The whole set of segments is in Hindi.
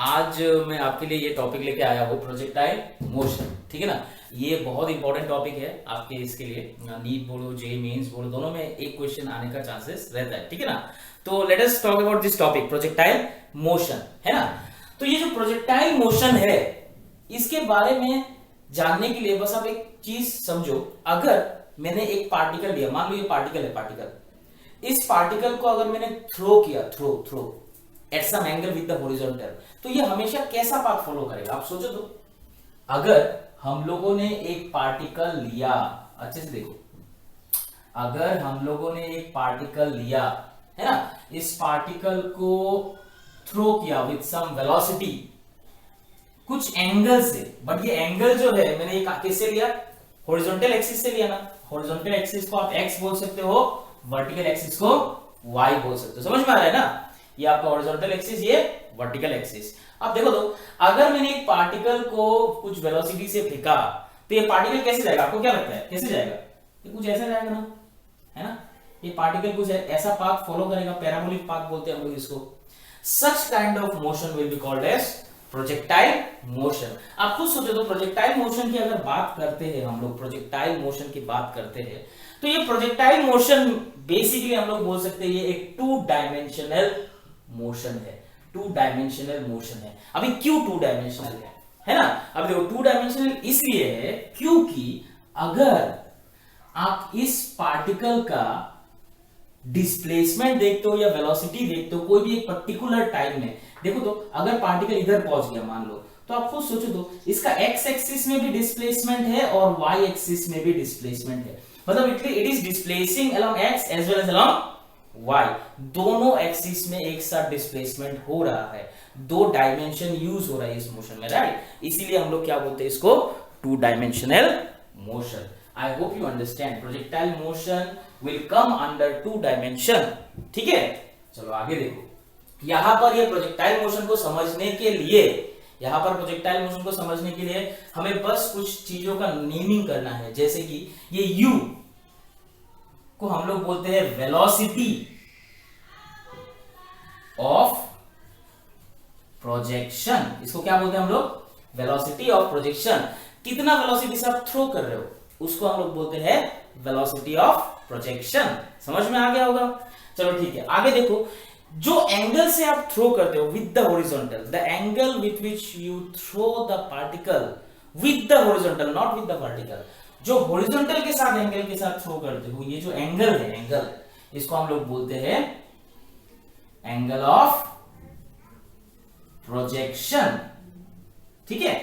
आज मैं आपके लिए ये टॉपिक लेके आया हूँ प्रोजेक्टाइल मोशन। ठीक है ना। ये बहुत इंपॉर्टेंट टॉपिक है आपके इसके लिए। नीट बोलो जे मेंस बोलो दोनों में एक क्वेश्चन आने का चांसेस रहता है। ठीक है ना। तो late us talk about this topic projectile motion, है ना। तो ये जो प्रोजेक्टाइल मोशन है इसके बारे में जानने के लिए बस आप एक चीज समझो। अगर मैंने एक पार्टिकल लिया, मान लो ये पार्टिकल है, पार्टिकल, इस पार्टिकल को अगर मैंने थ्रो किया, throw at some angle with the horizontal, तो ये हमेशा कैसा पाथ फॉलो करेगा आप सोचो तो। अगर हम लोगों ने एक पार्टिकल लिया, अच्छे से देखो, अगर हम लोगों ने एक पार्टिकल लिया है ना, इस पार्टिकल को थ्रो किया विद सम वेलोसिटी कुछ एंगल से, बट ये एंगल जो है मैंने ये किससे लिया, हॉरिजॉन्टल एक्सिस से लिया ना। हॉरिजॉन्टल एक्सिस को आप एक्स बोल सकते हो, वर्टिकल एक्सिस को वाई बोल सकते हो। समझ में आ रहा है ना। ये आपका हॉरिजॉन्टल एक्सिस, ये वर्टिकल एक्सिस। अब देखो तो अगर मैंने एक पार्टिकल को कुछ वेलोसिटी से फेंका तो ये पार्टिकल कैसे जाएगा, आपको क्या लगता है कैसे जाएगा? ये कुछ ऐसा जाएगा ना, है ना। ये पार्टिकल कुछ ऐसा पाथ फॉलो करेगा, पैराबोलिक पाथ बोलते हैं हम लोग इसको। Such kind of motion will be called as projectile motion. आप खुद सोचो तो प्रोजेक्टाइल मोशन की अगर बात करते हैं हम लोग, प्रोजेक्टाइल मोशन की बात करते हैं, तो ये प्रोजेक्टाइल मोशन बेसिकली हम लोग बोल सकते हैं ये एक टू डायमेंशनल मोशन है। टू डायमेंशनल मोशन है। अभी क्यों टू डायमेंशनल है ना। अब देखो टू डायमेंशनल इसलिए है क्योंकि अगर आप इस पार्टिकल का डिस्प्लेसमेंट देखते हो या वेलोसिटी देखते हो कोई भी एक पर्टिकुलर टाइम में, देखो तो अगर पार्टिकल इधर पहुंच गया मान लो, तो आप खुद सोचो तो इसका एक्स एक्सिस में भी डिस्प्लेसमेंट है और वाई एक्सिस में भी डिस्प्लेसमेंट है। मतलब it is displacing along X as well as along Y. दोनों एक्सिस में एक साथ डिस्प्लेसमेंट हो रहा है, दो डायमेंशन यूज हो रहा है इस मोशन में, राइट। इसीलिए हम लोग क्या बोलते हैं इसको, two dimensional motion. I hope you understand. Projectile motion will come under to dimension. ठीक है, चलो आगे देखो। यहां पर ये प्रोजेक्टाइल मोशन को समझने के लिए, यहां पर प्रोजेक्टाइल मोशन को समझने के लिए हमें बस कुछ चीजों का नेमिंग करना है। जैसे कि ये u को हम लोग बोलते हैं वेलोसिटी ऑफ प्रोजेक्शन। इसको क्या बोलते हैं हम लोग, वेलोसिटी ऑफ प्रोजेक्शन। कितना वेलोसिटी से आप थ्रो कर रहे हो उसको हम लोग बोलते हैं वेलोसिटी ऑफ प्रोजेक्शन। समझ में आ गया होगा। चलो ठीक है, आगे देखो। जो एंगल से आप थ्रो करते हो with the horizontal, the angle with which you throw the particle with the horizontal, not with the vertical, जो हॉरिजॉन्टल के साथ एंगल के साथ थ्रो करते हो, ये जो एंगल है, एंगल, इसको हम लोग बोलते हैं एंगल ऑफ प्रोजेक्शन। ठीक है,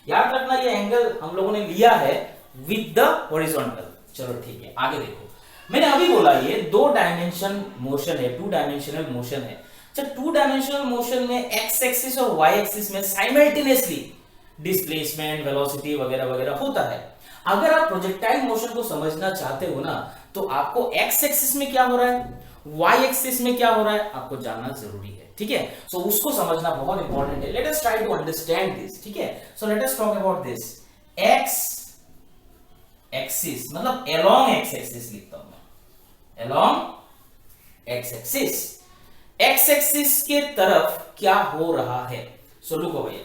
याद रखना ये एंगल हम लोगों ने लिया है विद द हॉरिजॉन्टल। चलो ठीक है, आगे देखो। मैंने अभी बोला ये दो डायमेंशन मोशन है, टू डायमेंशनल मोशन है। अच्छा, टू डायमेंशनल मोशन में एक्स एक्सिस और वाई एक्सिस में साइमल्टेनियसली डिस्प्लेसमेंट, वेलोसिटी वगैरह वगैरह होता है। अगर आप प्रोजेक्टाइल मोशन को समझना चाहते हो ना, तो आपको एक्स एक्सिस में क्या हो रहा है, वाई एक्सिस में क्या हो रहा है, आपको जानना जरूरी है। ठीक है, सो उसको समझना बहुत इंपॉर्टेंट है। Let us try to understand this. ठीक है, so let us talk about this. X axis मतलब अलोंग एक्स एक्सिस लिखता हूं मैं, along X axis. X axis के तरफ क्या हो रहा है, सो लुको भैया,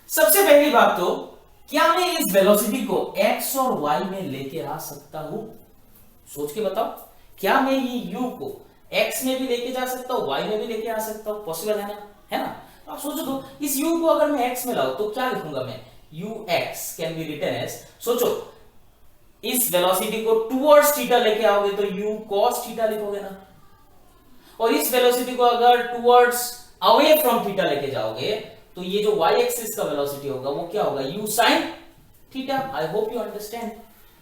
सबसे पहली बात तो क्या मैं इस वेलोसिटी को x और y में लेके आ सकता हूं? सोच के बताओ, क्या मैं ये u को x में भी लेके जा सकता हूं, y में भी लेके आ सकता हूं? पॉसिबल है ना, है ना। आप सोचो तो इस u को अगर मैं x में लाऊं तो क्या लिखूंगा मैं, ux can be written as, सोचो इस वेलोसिटी को टुवर्ड्स थीटा लेके आओगे तो u cos थीटा लिखोगे ना, और इस वेलोसिटी को अगर टुवर्ड्स अवे फ्रॉम थीटा लेके जाओगे तो ये जो y एक्सिस का वेलोसिटी होगा वो क्या होगा, u sin theta. I hope you understand,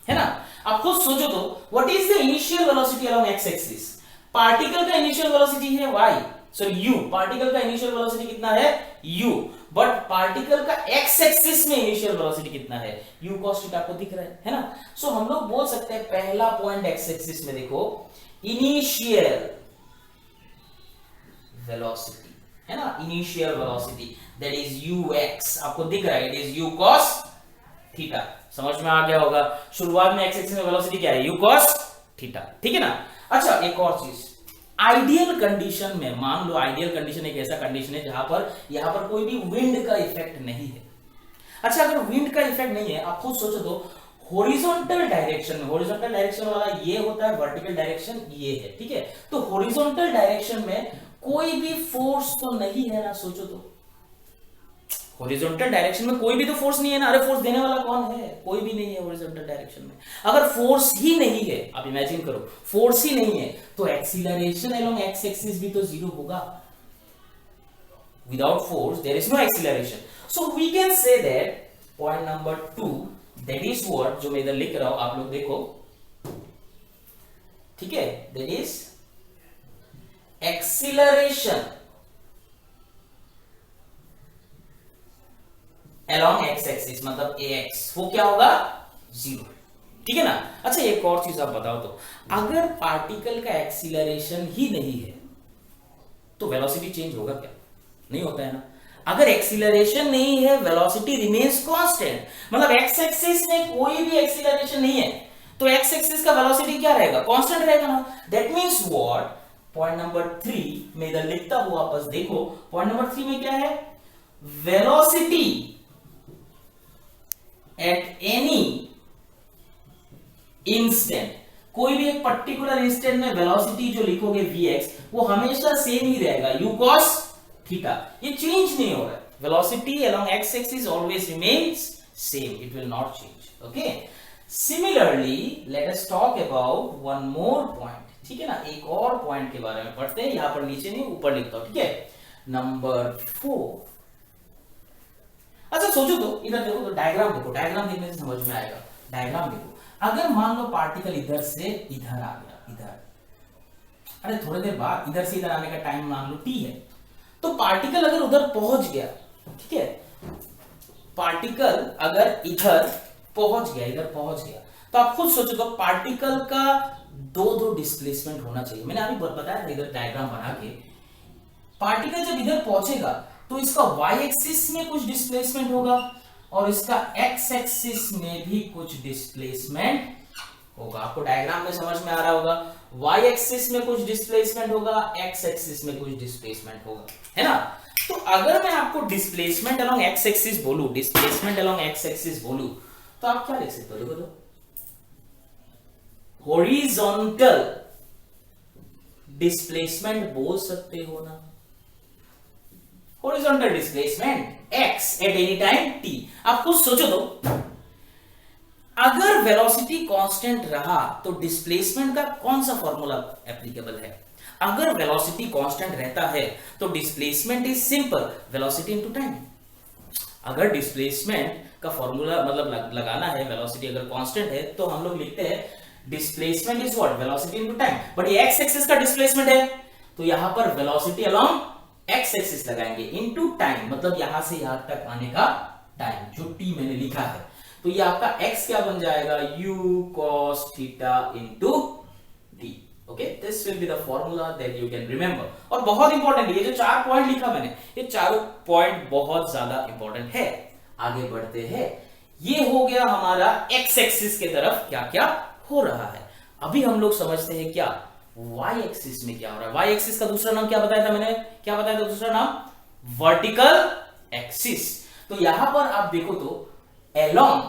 है ना। आप खुद सोचो तो what is the initial velocity along x axis. Particle का इनिशियल वेलोसिटी है y, सॉरी u। पार्टिकल का इनिशियल वेलोसिटी कितना है, u, बट पार्टिकल का x एक्सिस में इनिशियल वेलोसिटी कितना है, u cos थीटा। आपको दिख रहा है ना। सो हम लोग बोल सकते हैं पहला पॉइंट x एक्सिस में देखो, इनिशियल वेलोसिटी, है ना, initial velocity that is ux। आपको दिख रहा है, it is u cos theta. समझ में आ गया होगा। शुरुआत में x एक्सिस में वेलोसिटी क्या है, u cos थीटा। ठीक है ना। अच्छा, एक और चीज, आइडियल कंडीशन में, मान लो आइडियल कंडीशन एक ऐसा कंडीशन है जहां पर यहां पर कोई भी विंड का इफेक्ट नहीं है। अच्छा, अगर विंड का इफेक्ट नहीं है, आप खुद सोचो तो हॉरिजॉन्टल डायरेक्शन में, हॉरिजॉन्टल डायरेक्शन वाला ये होता है, वर्टिकल डायरेक्शन ये है, ठीक है। तो हॉरिजॉन्टल डायरेक्शन में कोई भी फोर्स तो नहीं है ना, सोचो तो हॉरिजॉन्टल डायरेक्शन में कोई भी तो फोर्स नहीं है ना। अरे फोर्स देने वाला कौन है? कोई भी नहीं है हॉरिजॉन्टल डायरेक्शन में। अगर फोर्स ही नहीं है, आप इमेजिन करो फोर्स ही नहीं है, तो एक्सीलरेशन अलोंग एक्स एक्सिस भी तो जीरो होगा। Without force there is no acceleration. So we can say that point number 2 that is what, जो मैं इधर लिख रहा हूं आप लोग देखो, ठीक है, that is acceleration along x axis, मतलब ax, वो क्या होगा? जीरो, ठीक है ना। अच्छा, एक और चीज आप बताओ तो, अगर पार्टिकल का एक्सीलरेशन ही नहीं है तो वेलोसिटी चेंज होगा क्या? नहीं होता है ना। अगर एक्सीलरेशन नहीं है, वेलोसिटी रिमेन्स कांस्टेंट, मतलब एक्स एक्सिस में कोई भी एक्सीलरेशन नहीं है तो एक्स एक्सिस का वेलोसिटी क्या रहेगा? कांस्टेंट रहेगा ना। That means what, point number 3 में इधर लिखता हूं, वापस देखो पॉइंट नंबर 3 में क्या है? वेलोसिटी एट एनी इंस्टेंट, कोई भी एक पर्टिकुलर इंस्टेंट में वेलोसिटी जो लिखोगे vx, वो हमेशा सेम ही रहेगा, u cos थीटा, ये चेंज नहीं हो रहा है। Velocity along x axis always remains same, it will not change, okay। Similarly, let us talk about one more point, ठीक है ना। एक और पॉइंट के बारे में पढ़ते हैं, यहां पर नीचे नहीं ऊपर लिखता हूं, ठीक है। नंबर 4, अच्छा सोचो तो, इधर देखो तो, डायग्राम देखो, डायग्राम देखने से समझ में आएगा। डायग्राम देखो, अगर मान लो पार्टिकल इधर से इधर आ गया, इधर, अरे थोड़ी देर बाद इधर से इधर आने का टाइम मान लो t है, तो पार्टिकल अगर उधर पहुंच गया, ठीक है, पार्टिकल अगर इधर पहुंच गया, इधर पहुंच गया, तो आप खुद सोचो तो पार्टिकल का दो डिस्प्लेसमेंट होना चाहिए। मैंने अभी बताया था इधर डायग्राम बना के, पार्टिकल जब इधर पहुंचेगा तो इसका y एक्सिस में कुछ डिस्प्लेसमेंट होगा और इसका x एक्सिस में भी कुछ डिस्प्लेसमेंट होगा। आपको डायग्राम में समझ में आ रहा होगा, y एक्सिस में कुछ डिस्प्लेसमेंट होगा, x एक्सिस में कुछ डिस्प्लेसमेंट होगा, है ना। तो अगर मैं आपको डिस्प्लेसमेंट अलोंग x एक्सिस बोलूं, डिस्प्लेसमेंट अलोंग x एक्सिस बोलूं, तो आप क्या लिख सकते हो? देखो तो, हॉरिजॉन्टल डिस्प्लेसमेंट बोल सकते हो ना। Horizontal displacement x eight any time t। आप खुद सोचो तो, अगर वेलोसिटी कांस्टेंट रहा तो डिस्प्लेसमेंट का कौन सा फॉर्मूला एप्लीकेबल है? अगर वेलोसिटी कांस्टेंट रहता है तो displacement is simple, velocity into time. अगर डिस्प्लेसमेंट का फॉर्मूला मतलब लगाना है, वेलोसिटी अगर कांस्टेंट है, तो हम लोग लिखते हैं displacement is what? Velocity into time. But ये x एक्सिस का डिस्प्लेसमेंट है, तो यहां पर वेलोसिटी अलोंग x एक्सिस लगाएंगे, इनटू टाइम, मतलब यहां से यहां तक आने का टाइम, जो t मैंने लिखा है, तो ये आपका x क्या बन जाएगा? u cos theta into t। Okay, this will be the formula that you can remember. और बहुत इंपॉर्टेंट, ये जो 4 पॉइंट लिखा मैंने, ये चारों पॉइंट बहुत ज्यादा इंपॉर्टेंट है। आगे बढ़ते हैं, ये हो गया हमारा x एक्सिस के तरफ क्या क्या हो रहा है। अभी हम लोग समझते हैं क्या y एक्सिस में क्या हो रहा है। y एक्सिस का दूसरा नाम क्या बताया था मैंने? क्या बताया था दूसरा नाम? Vertical axis. तो यहां पर आप देखो तो along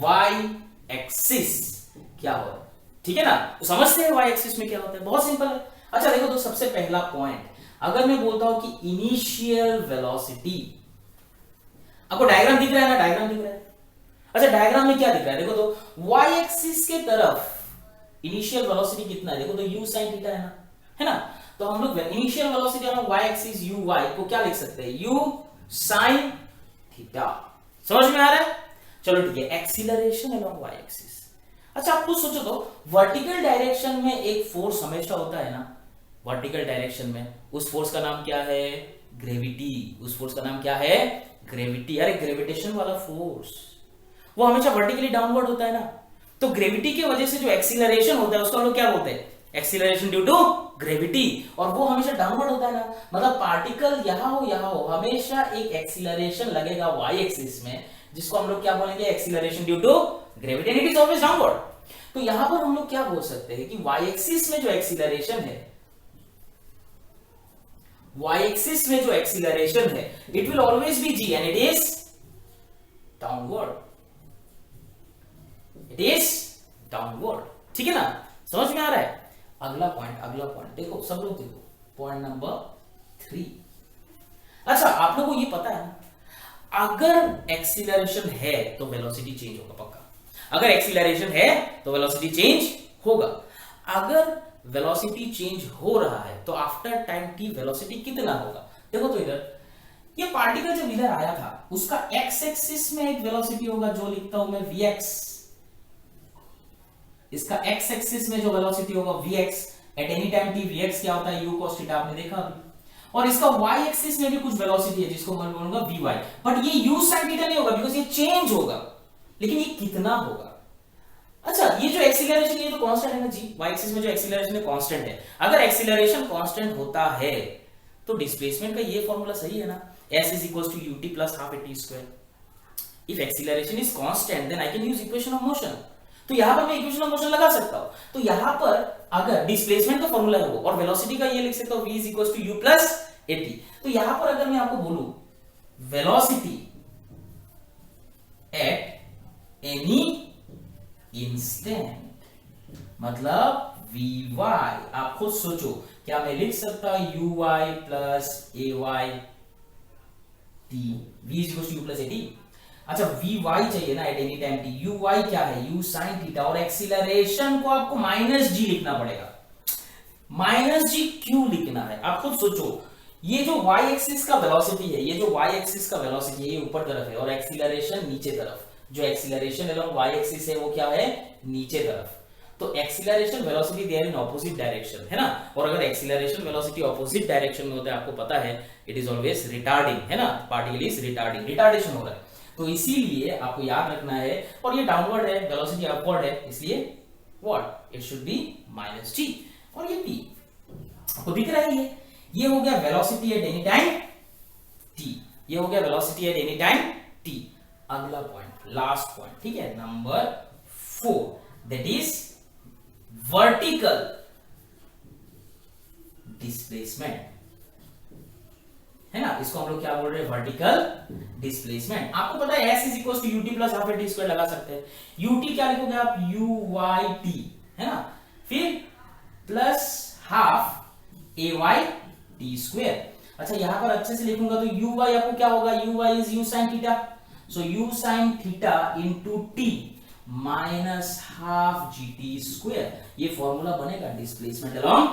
y एक्सिस क्या हो रहा है, ठीक है ना। तो समझते हैं y एक्सिस में क्या होता है, बहुत सिंपल है। अच्छा देखो तो, सबसे पहला पॉइंट, अगर मैं बोलता हूं कि इनिशियल वेलोसिटी, आपको डायग्राम दिख रहा है ना? डायग्राम दिख रहा है। अच्छा, डायग्राम में क्या दिख रहा है? देखो तो, y एक्सिस के तरफ इनिशियल वेलोसिटी कितना है? देखो तो u sin थीटा है ना। तो हम लोग initial velocity on y axis u y को क्या लिख सकते हैं? u sin theta. समझ में आ रहा है? चलो ठीक है, एक्सीलरेशन अलोंग y एक्सिस। अच्छा, आप कुछ सोचो तो, वर्टिकल डायरेक्शन में एक फोर्स हमेशा होता है ना, वर्टिकल डायरेक्शन में, उस फोर्स का नाम क्या है? ग्रेविटी। उस फोर्स का नाम क्या है? ग्रेविटी। अरे ग्रेविटेशन वाला फोर्स वो हमेशा वर्टिकली डाउनवर्ड होता है ना। तो ग्रेविटी की वजह से जो एक्सीलरेशन होता है उसको हम लोग क्या बोलते हैं? एक्सीलरेशन ड्यू टू ग्रेविटी, और वो हमेशा डाउनवर्ड होता है ना। मतलब पार्टिकल यहां हो हमेशा एक एक्सीलरेशन लगेगा y एक्सिस में, जिसको हम लोग क्या बोलेंगे? Acceleration due to gravity, and it is always downward. तो यहां पर हम लोग क्या बोल सकते हैं कि y एक्सिस में जो एक्सीलरेशन है, y एक्सिस में जो एक्सीलरेशन है, it will always be g and it is downward, it is downward. ठीक है ना, समझ में आ रहा है? अगला पॉइंट देखो, सब लोग देखो, पॉइंट नंबर 3। अच्छा, आप लोगों को ये पता है ना, अगर एक्सीलरेशन है तो वेलोसिटी चेंज होगा पक्का। अगर एक्सीलरेशन है तो वेलोसिटी चेंज होगा। अगर वेलोसिटी चेंज हो रहा है तो आफ्टर टाइम t वेलोसिटी कितना होगा? देखो तो इधर ये पार्टिकल जब इधर आया था उसका x एक्सिस में एक वेलोसिटी होगा जो लिखता हूं मैं vx। इसका x एक्सिस में जो वेलोसिटी होगा vx, eight any time t vx क्या होता है u cos थीटा, आपने देखा अभी। और इसका y एक्सिस में भी कुछ वेलोसिटी है जिसको मैं बोलूंगा vy, बट ये u sin थीटा नहीं होगा बिकॉज़ ये चेंज होगा। लेकिन ये कितना होगा? अच्छा, ये जो एक्सीलरेशन ये तो कांस्टेंट है ना जी, y एक्सिस में जो एक्सीलरेशन है कांस्टेंट है। अगर एक्सीलरेशन कांस्टेंट होता है तो डिस्प्लेसमेंट का ये फार्मूला सही है ना, s is equals to ut plus half at t square। If acceleration is constant then I can use equation of motion। तो यहां पर मैं इक्वेशन ऑफ मोशन लगा सकता हूं। तो यहां पर अगर डिस्प्लेसमेंट का फार्मूला है वो और वेलोसिटी का ये लिख सकता हूं v is equals to u plus at। तो यहां पर अगर मैं आपको बोलूं वेलोसिटी एट एनी इंस्टेंट मतलब vy, आप खुद सोचो, क्या मैं लिख सकता uy plus ay t, v is equals to u plus at? अच्छा, vy चाहिए ना eight any time t, uy क्या है u sin थीटा, और एक्सीलरेशन को आपको माइनस g लिखना पड़ेगा। माइनस g क्यों लिखना है आप खुद सोचो। ये जो y एक्सिस का वेलोसिटी है, ये जो y एक्सिस का वेलोसिटी है ये ऊपर तरफ है और एक्सीलरेशन नीचे तरफ। जो एक्सीलरेशन अलोंग y एक्सिस है वो क्या है? नीचे तरफ। तो acceleration velocity they are in opposite direction, है ना। और अगर एक्सीलरेशन वेलोसिटी ऑपोजिट डायरेक्शन में होता है, आपको पता है इट इज ऑलवेज रिटार्डिंग, है ना, पार्टिकल इज रिटार्डिंग, रिटार्डेशन हो रहा है। तो इसीलिए आपको याद रखना है, और ये डाउनवर्ड है, वेलोसिटी अपवर्ड है, इसलिए what it should be minus t। और ये p आपको दिख रहा है, ये हो गया velocity at any time t, ये हो गया velocity at any time t। अगला पॉइंट, लास्ट पॉइंट, ठीक है, number 4, that is vertical displacement, है ना। इसको हम लोग क्या बोल रहे हैं? Vertical displacement. आपको पता है s is equal to ut plus half t square लगा सकते हैं। ut क्या लिखोगे आप? uyt, है ना, फिर plus half ay t square. अच्छा, यहां पर अच्छे से लिखूंगा तो uy आपको क्या होगा? uy is u sin theta, so u sin theta into t minus half gt square. ये फॉर्मूला बनेगा डिस्प्लेसमेंट अलोंग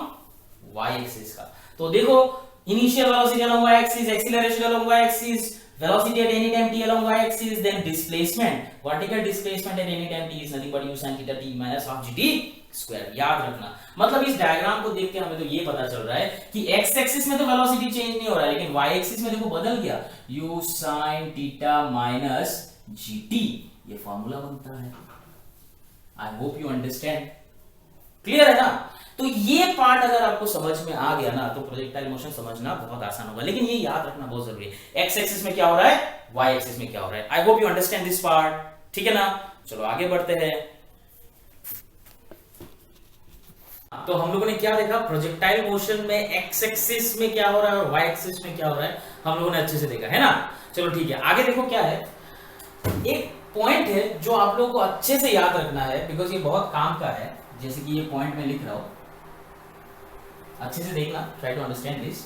y एक्सिस का। तो देखो, initial velocity along y axis, acceleration along y axis, velocity at any time t along y axis, then displacement, vertical displacement at any time t is nothing but u sin theta t minus half gt square। याद रखना, मतलब इस डायग्राम को देख के हमें तो ये पता चल रहा है कि x एक्सिस में तो वेलोसिटी चेंज नहीं हो रहा है, लेकिन y एक्सिस में देखो बदल गया, u sin theta minus gt, ये फॉर्मूला बनता है। आई होप यू अंडरस्टैंड, क्लियर है ना। तो ये पार्ट अगर आपको समझ में आ गया ना तो प्रोजेक्टाइल मोशन समझना बहुत आसान होगा, लेकिन ये याद रखना बहुत जरूरी है, एक्स एक्सिस में क्या हो रहा है, वाई एक्सिस में क्या हो रहा है। आई hope you understand this part, ठीक है ना। चलो आगे बढ़ते हैं। तो हम लोगों ने क्या देखा, प्रोजेक्टाइल मोशन में एक्स एक्सिस में क्या हो रहा है और वाई एक्सिस में क्या हो रहा है, हम लोगों ने अच्छे से देखा, है ना। चलो ठीक है, आगे देखो क्या है। एक पॉइंट है जो आप लोगों को अच्छे से याद रखना है, बिकॉज ये बहुत काम का है। जैसे कि ये पॉइंट में लिख रहा हूं, अच्छे से देखना, try to understand this.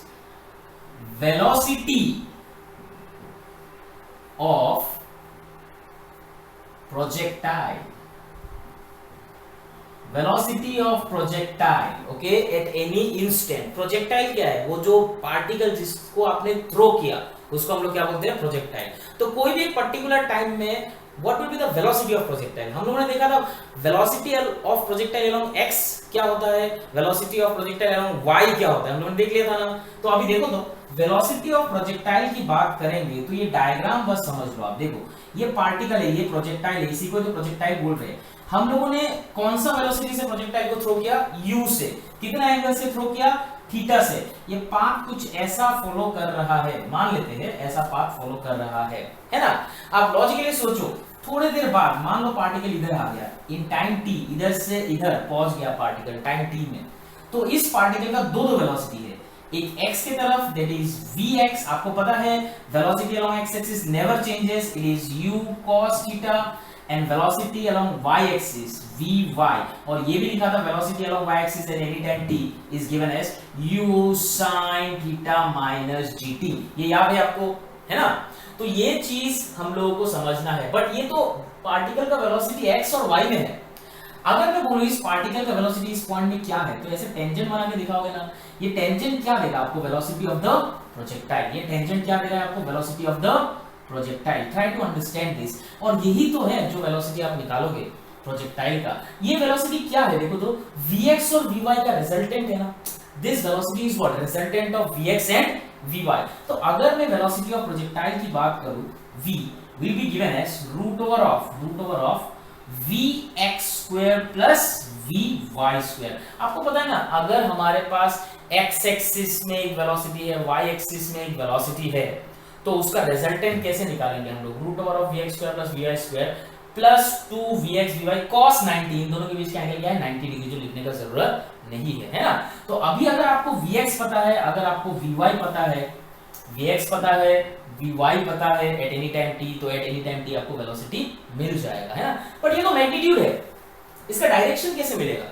Velocity of projectile, velocity of projectile, okay, at any instant. Projectile क्या है? वो जो पार्टिकल जिसको आपने थ्रो किया उसको हम लोग क्या बोलते हैं? प्रोजेक्टाइल। तो कोई भी पर्टिकुलर टाइम में what will be the velocity of projectile? हम लोगों ने देखा था velocity of projectile along x क्या होता है, velocity of projectile along y क्या होता है, हम लोगों ने देख लिया था ना। तो अभी देखो, तो वेलोसिटी ऑफ प्रोजेक्टाइल की बात करेंगे तो ये डायग्राम बस समझ लो आप। देखो, ये पार्टिकल है, ये प्रोजेक्टाइल है, इसी को तो प्रोजेक्टाइल बोल रहे हैं। हम लोगों ने कौन सा वेलोसिटी से प्रोजेक्टाइल को थ्रो किया? u से। कितना एंगल से थ्रो किया? थीटा से। ये पाथ कुछ ऐसा फॉलो कर रहा है, मान लेते हैं ऐसा पाथ फॉलो कर रहा है ना। आप लॉजिकली सोचो, थोड़े देर बाद मान लो पार्टिकल इधर आ गया इन टाइम t, इधर से इधर पहुंच गया पार्टिकल टाइम t में, तो इस पार्टिकल का दो वेलोसिटी है, एक x की तरफ दैट इज vx, आपको पता है velocity along x axis never changes, it is u cos theta, and velocity along y axis vy, और ये भी लिखा था velocity along y axis at any time t is given as u sin theta minus gt, ये याद है आपको, है ना। तो ये चीज हम लोगों को समझना है, बट ये तो पार्टिकल का वेलोसिटी x और y में है। अगर मैं बोलूं इस पार्टिकल का वेलोसिटी इस पॉइंट में क्या है, तो ऐसे टेंजेंट बना के दिखाओगे ना, ये टेंजेंट क्या देगा आपको, वेलोसिटी ऑफ द प्रोजेक्टाइल, ये टेंजेंट क्या दे रहा है आपको, velocity of the projectile. Try to understand this, और यही तो है जो वेलोसिटी आप निकालोगे प्रोजेक्टाइल का, ये वेलोसिटी क्या है, देखो तो vx और vy का रिजल्टेंट है ना, this velocity is what, resultant of vx and vy। तो अगर मैं वेलोसिटी ऑफ प्रोजेक्टाइल की बात करूं, v will be given as root over of vx square plus vy square। आपको पता है ना, अगर हमारे पास x एक्सिस में एक वेलोसिटी है, y एक्सिस में एक वेलोसिटी है, तो उसका रिजल्टेंट कैसे निकालेंगे हम लोग, root over of vx square plus vy square plus 2vx vy cos 90, इन दोनों के बीच का एंगल क्या है 90 डिग्री, जो लिखने का जरूरत नहीं है ना। तो अभी अगर आपको vx पता है, अगर आपको vy पता है, vx पता है, vy पता है एट एनी टाइम t, तो एट एनी टाइम t आपको वेलोसिटी मिल जाएगा, है ना। बट ये तो मैग्नीट्यूड है, इसका डायरेक्शन कैसे मिलेगा।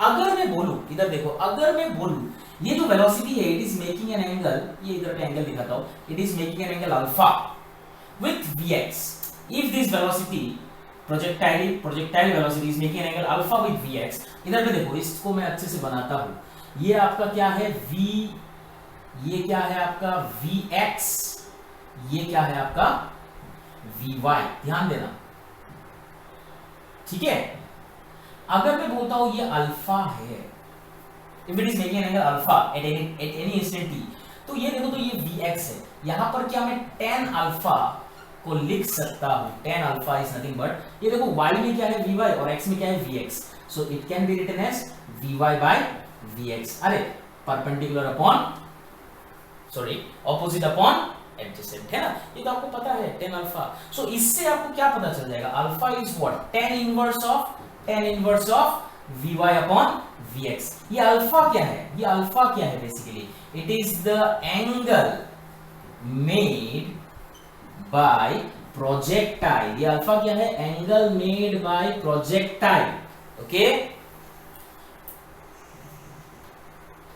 अगर मैं बोलूं, इधर देखो, अगर मैं बोलूं ये जो वेलोसिटी है it is making an angle, ये इधर पे एंगल दिखाता हूं, it is making an angle alpha with vx, if this velocity projectile velocity is making an angle alpha with vx, इधर पे देखो, इसको मैं अच्छे से बनाता हूं, ये आपका क्या है v, ये क्या है आपका vx, ये क्या है आपका vy, ध्यान देना, ठीक है। अगर मैं बोलता हूं ये अल्फा है, if it is making an angle alpha eight any instant t, तो ये देखो, तो ये vx है, यहां पर क्या मैं tan अल्फा को लिख सकता हूं, tan alpha is nothing but, ये देखो y में क्या है vy और x में क्या है vx, so it can be written as vy by vx, अरे perpendicular upon, sorry opposite upon adjacent, है ना, ये तो आपको पता है tan अल्फा। सो इससे आपको क्या पता चल जाएगा, alpha is what, tan inverse of vy upon vx। ये अल्फा क्या है, ये अल्फा क्या है, basically it is the angle made by projectile, ये अल्फा क्या है, angle made by projectile, okay,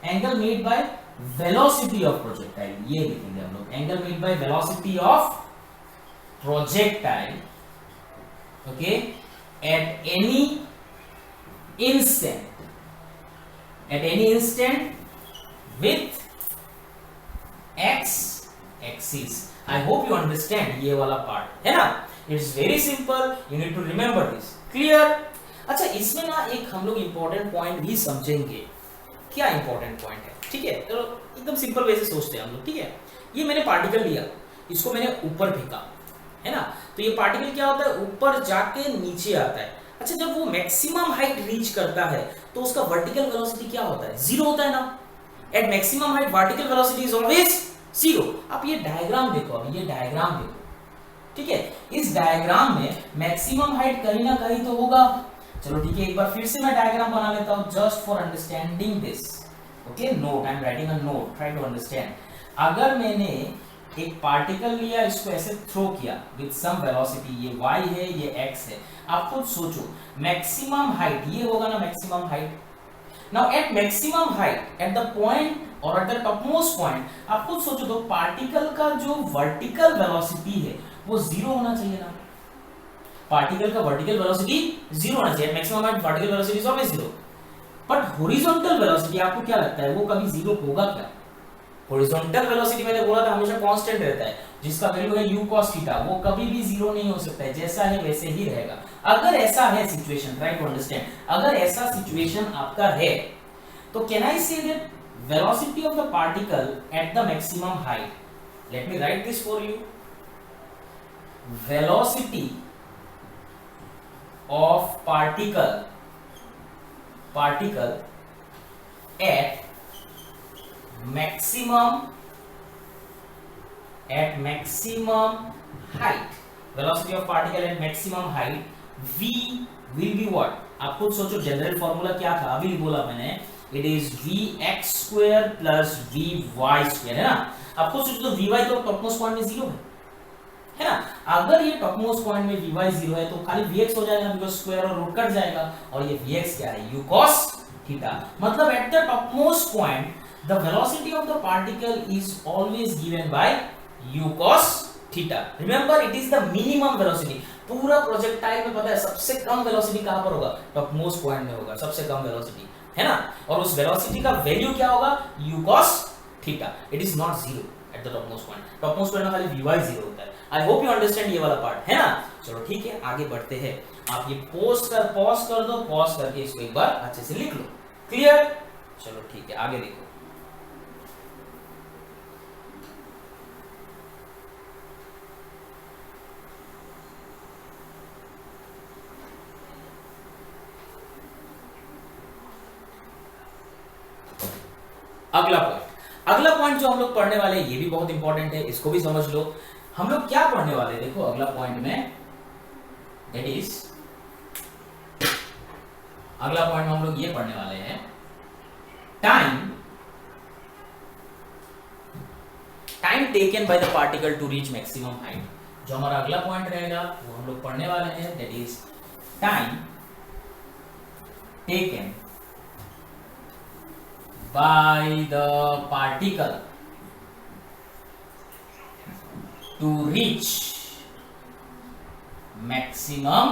angle made by velocity of projectile, ये लिखेंगे हम लोग, angle made by velocity of projectile, okay, at any instant with x axis। I hope you understand ये वाला पार्ट, है ना, it's very simple, you need to remember this, clear। अच्छा, इसमें ना एक हम लोग इंपॉर्टेंट पॉइंट भी समझेंगे, क्या इंपॉर्टेंट पॉइंट है, ठीक है, तो एकदम सिंपल वे से सोचते हैं हम लोग, ठीक है। ये मैंने पार्टिकल लिया, इसको मैंने ऊपर फेंका, है ना, तो ये पार्टिकल क्या होता है, ऊपर जाके नीचे आता है। अच्छा, जब वो मैक्सिमम हाइट रीच करता है तो उसका वर्टिकल वेलोसिटी क्या होता है, जीरो होता है ना, at maximum height vertical velocity is always zero. आप ये डायग्राम देखो, अभी ये डायग्राम देखो, ठीक है, इस डायग्राम में मैक्सिमम हाइट कहीं ना कहीं तो होगा। चलो ठीक है, एक बार फिर से मैं डायग्राम बना लेता हूं just for understanding this, okay, note, I am writing a note, try to understand. अगर मैंने एक पार्टिकल लिया, इसको ऐसे थ्रो किया विद सम वेलोसिटी, ये y है, ये x है, आप खुद सोचो मैक्सिमम हाइट ये होगा ना, maximum height. Now at maximum height, at the point और एट द टॉपमोस्ट पॉइंट, आप खुद सोचो तो पार्टिकल का जो वर्टिकल वेलोसिटी है वो जीरो होना चाहिए ना, पार्टिकल का वर्टिकल वेलोसिटी जीरो होना चाहिए, maximum height vertical velocity is always zero. But horizontal velocity आपको क्या लगता है, वो कभी जीरो होगा क्या? हॉरिजॉन्टल वेलोसिटी मैंने बोला था हमेशा कांस्टेंट रहता है, जिसका वैल्यू है u cos थीटा, वो कभी भी जीरो नहीं हो सकता है, जैसा है वैसे ही रहेगा। अगर ऐसा है सिचुएशन, ट्राई टू अंडरस्टैंड, अगर ऐसा सिचुएशन आपका है, तो can I say that velocity of the particle at the maximum height, let me right this for you, velocity of particle at maximum height, velocity of particle at maximum height v will be what, आप खुद सोचो जनरल फॉर्मूला क्या था, अभी बोला मैंने, it is vx square plus vy square, है ना। आप खुद सोचो तो vy तो टॉपमोस्ट पॉइंट में 0 है ना। अगर ये टॉपमोस्ट पॉइंट में vy 0 है तो खाली vx हो जाएगा, बिकॉज़ स्क्वायर और रूट कट जाएगा, और ये vx क्या है, u cos थीटा। मतलब at the topmost point the velocity of the particle is always given by u cos theta. Remember it is the minimum velocity. पूरा प्रोजेक्टाइल में पता है सबसे कम वेलोसिटी कहां पर होगा, टॉपमोस्ट पॉइंट में होगा, सबसे कम वेलोसिटी, है ना। और उस वेलोसिटी का वैल्यू क्या होगा, u cos theta. It is not 0 at the topmost point, topmost point में खाली vy 0 होता है। आई होप यू अंडरस्टैंड ये वाला पार्ट, है ना। चलो ठीक है, आगे बढ़ते हैं। आप ये पॉज कर दो, पॉज करके इसको एक बार अच्छे से लिख लो। क्लियर? चलो ठीक है, आगे देखो। अगला पॉइंट जो हम लोग पढ़ने वाले हैं ये भी बहुत इंपॉर्टेंट है, इसको भी समझ लो। हम लोग क्या पढ़ने वाले हैं, देखो अगला पॉइंट में, दैट इज अगला पॉइंट में हम लोग ये पढ़ने वाले हैं, time taken by the particle to reach maximum height. जो हमारा अगला पॉइंट रहेगा वो हम लोग पढ़ने वाले हैं, that is time taken by the particle to reach maximum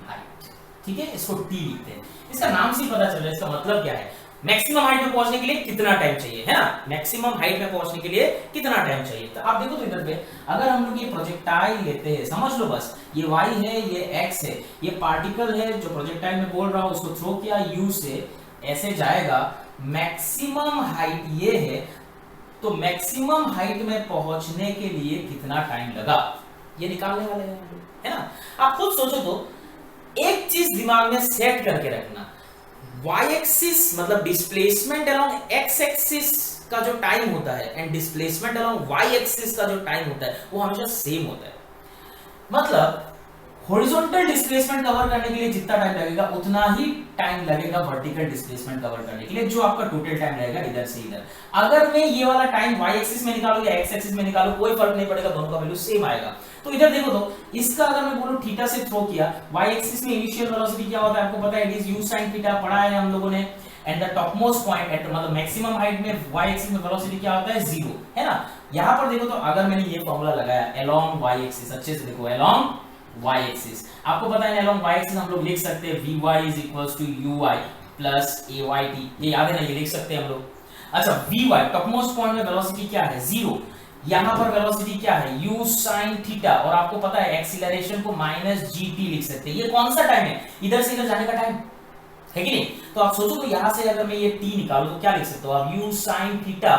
height। ठीक है, इसको T लिखते हैं। इसका नाम से ही पता चल रहा है इसका मतलब क्या है। मैक्सिमम हाइट में पहुंचने के लिए कितना टाइम चाहिए, है ना। मैक्सिमम हाइट में पहुंचने के लिए कितना टाइम चाहिए। तो आप देखो तो इधर पे अगर हम लोग ये प्रोजेक्टाइल लेते हैं, समझ लो बस, ये y है, ये x है, ये पार्टिकल है जो प्रोजेक्टाइल में बोल रहा हूं, उसको थ्रो किया u से, ऐसे जाएगा, मैक्सिमम हाइट ये है, तो मैक्सिमम हाइट में पहुंचने के लिए कितना टाइम लगा ये निकालने वाले हैं, है ना। आप खुद सोचो तो, एक चीज दिमाग में सेट करके रखना, y एक्सिस मतलब डिस्प्लेसमेंट अलोंग x एक्सिस का जो टाइम होता है and displacement along y axis का जो टाइम होता है वो हमेशा सेम होता है। मतलब हॉरिजॉन्टल डिस्प्लेसमेंट कवर करने के लिए जितना टाइम लगेगा उतना ही टाइम लगेगा वर्टिकल डिस्प्लेसमेंट कवर करने के लिए, जो आपका टोटल टाइम रहेगा इधर से इधर। अगर मैं ये वाला टाइम y एक्सिस में निकालूं या x एक्सिस में निकालूं, कोई फर्क नहीं पड़ेगा, दोनों का वैल्यू सेम आएगा। तो इधर देखो तो, इसका अगर मैं बोलूं थीटा से थ्रो किया, y एक्सिस में इनिशियल वेलोसिटी क्या होता है आपको पता है, it is u sin theta, पढ़ा है हम लोगों ने। And the topmost point at मतलब मैक्सिमम हाइट में y एक्सिस में वेलोसिटी क्या होता है, 0, है ना। यहां पर देखो तो अगर मैंने ये फॉर्मूला लगाया अलोंग y एक्सिस, अच्छे से देखो, अलोंग y एक्सिस, आपको पता है अलोंग y एक्सिस हम लोग लिख सकते हैं vy is equals to uy plus ayt, ये याद है ना, ये लिख सकते हैं हम लोग। अच्छा, vy टॉपमोस्ट पॉइंट में वेलोसिटी क्या है, 0, यहां पर वेलोसिटी क्या है, u sin थीटा, और आपको पता है एक्सीलरेशन को -gt लिख सकते हैं। ये कौन सा टाइम है, इधर से इधर जाने का टाइम है कि नहीं। तो आप सोचो तो यहां से अगर मैं ये t निकालूं तो क्या लिख सकते हो आप, u sin theta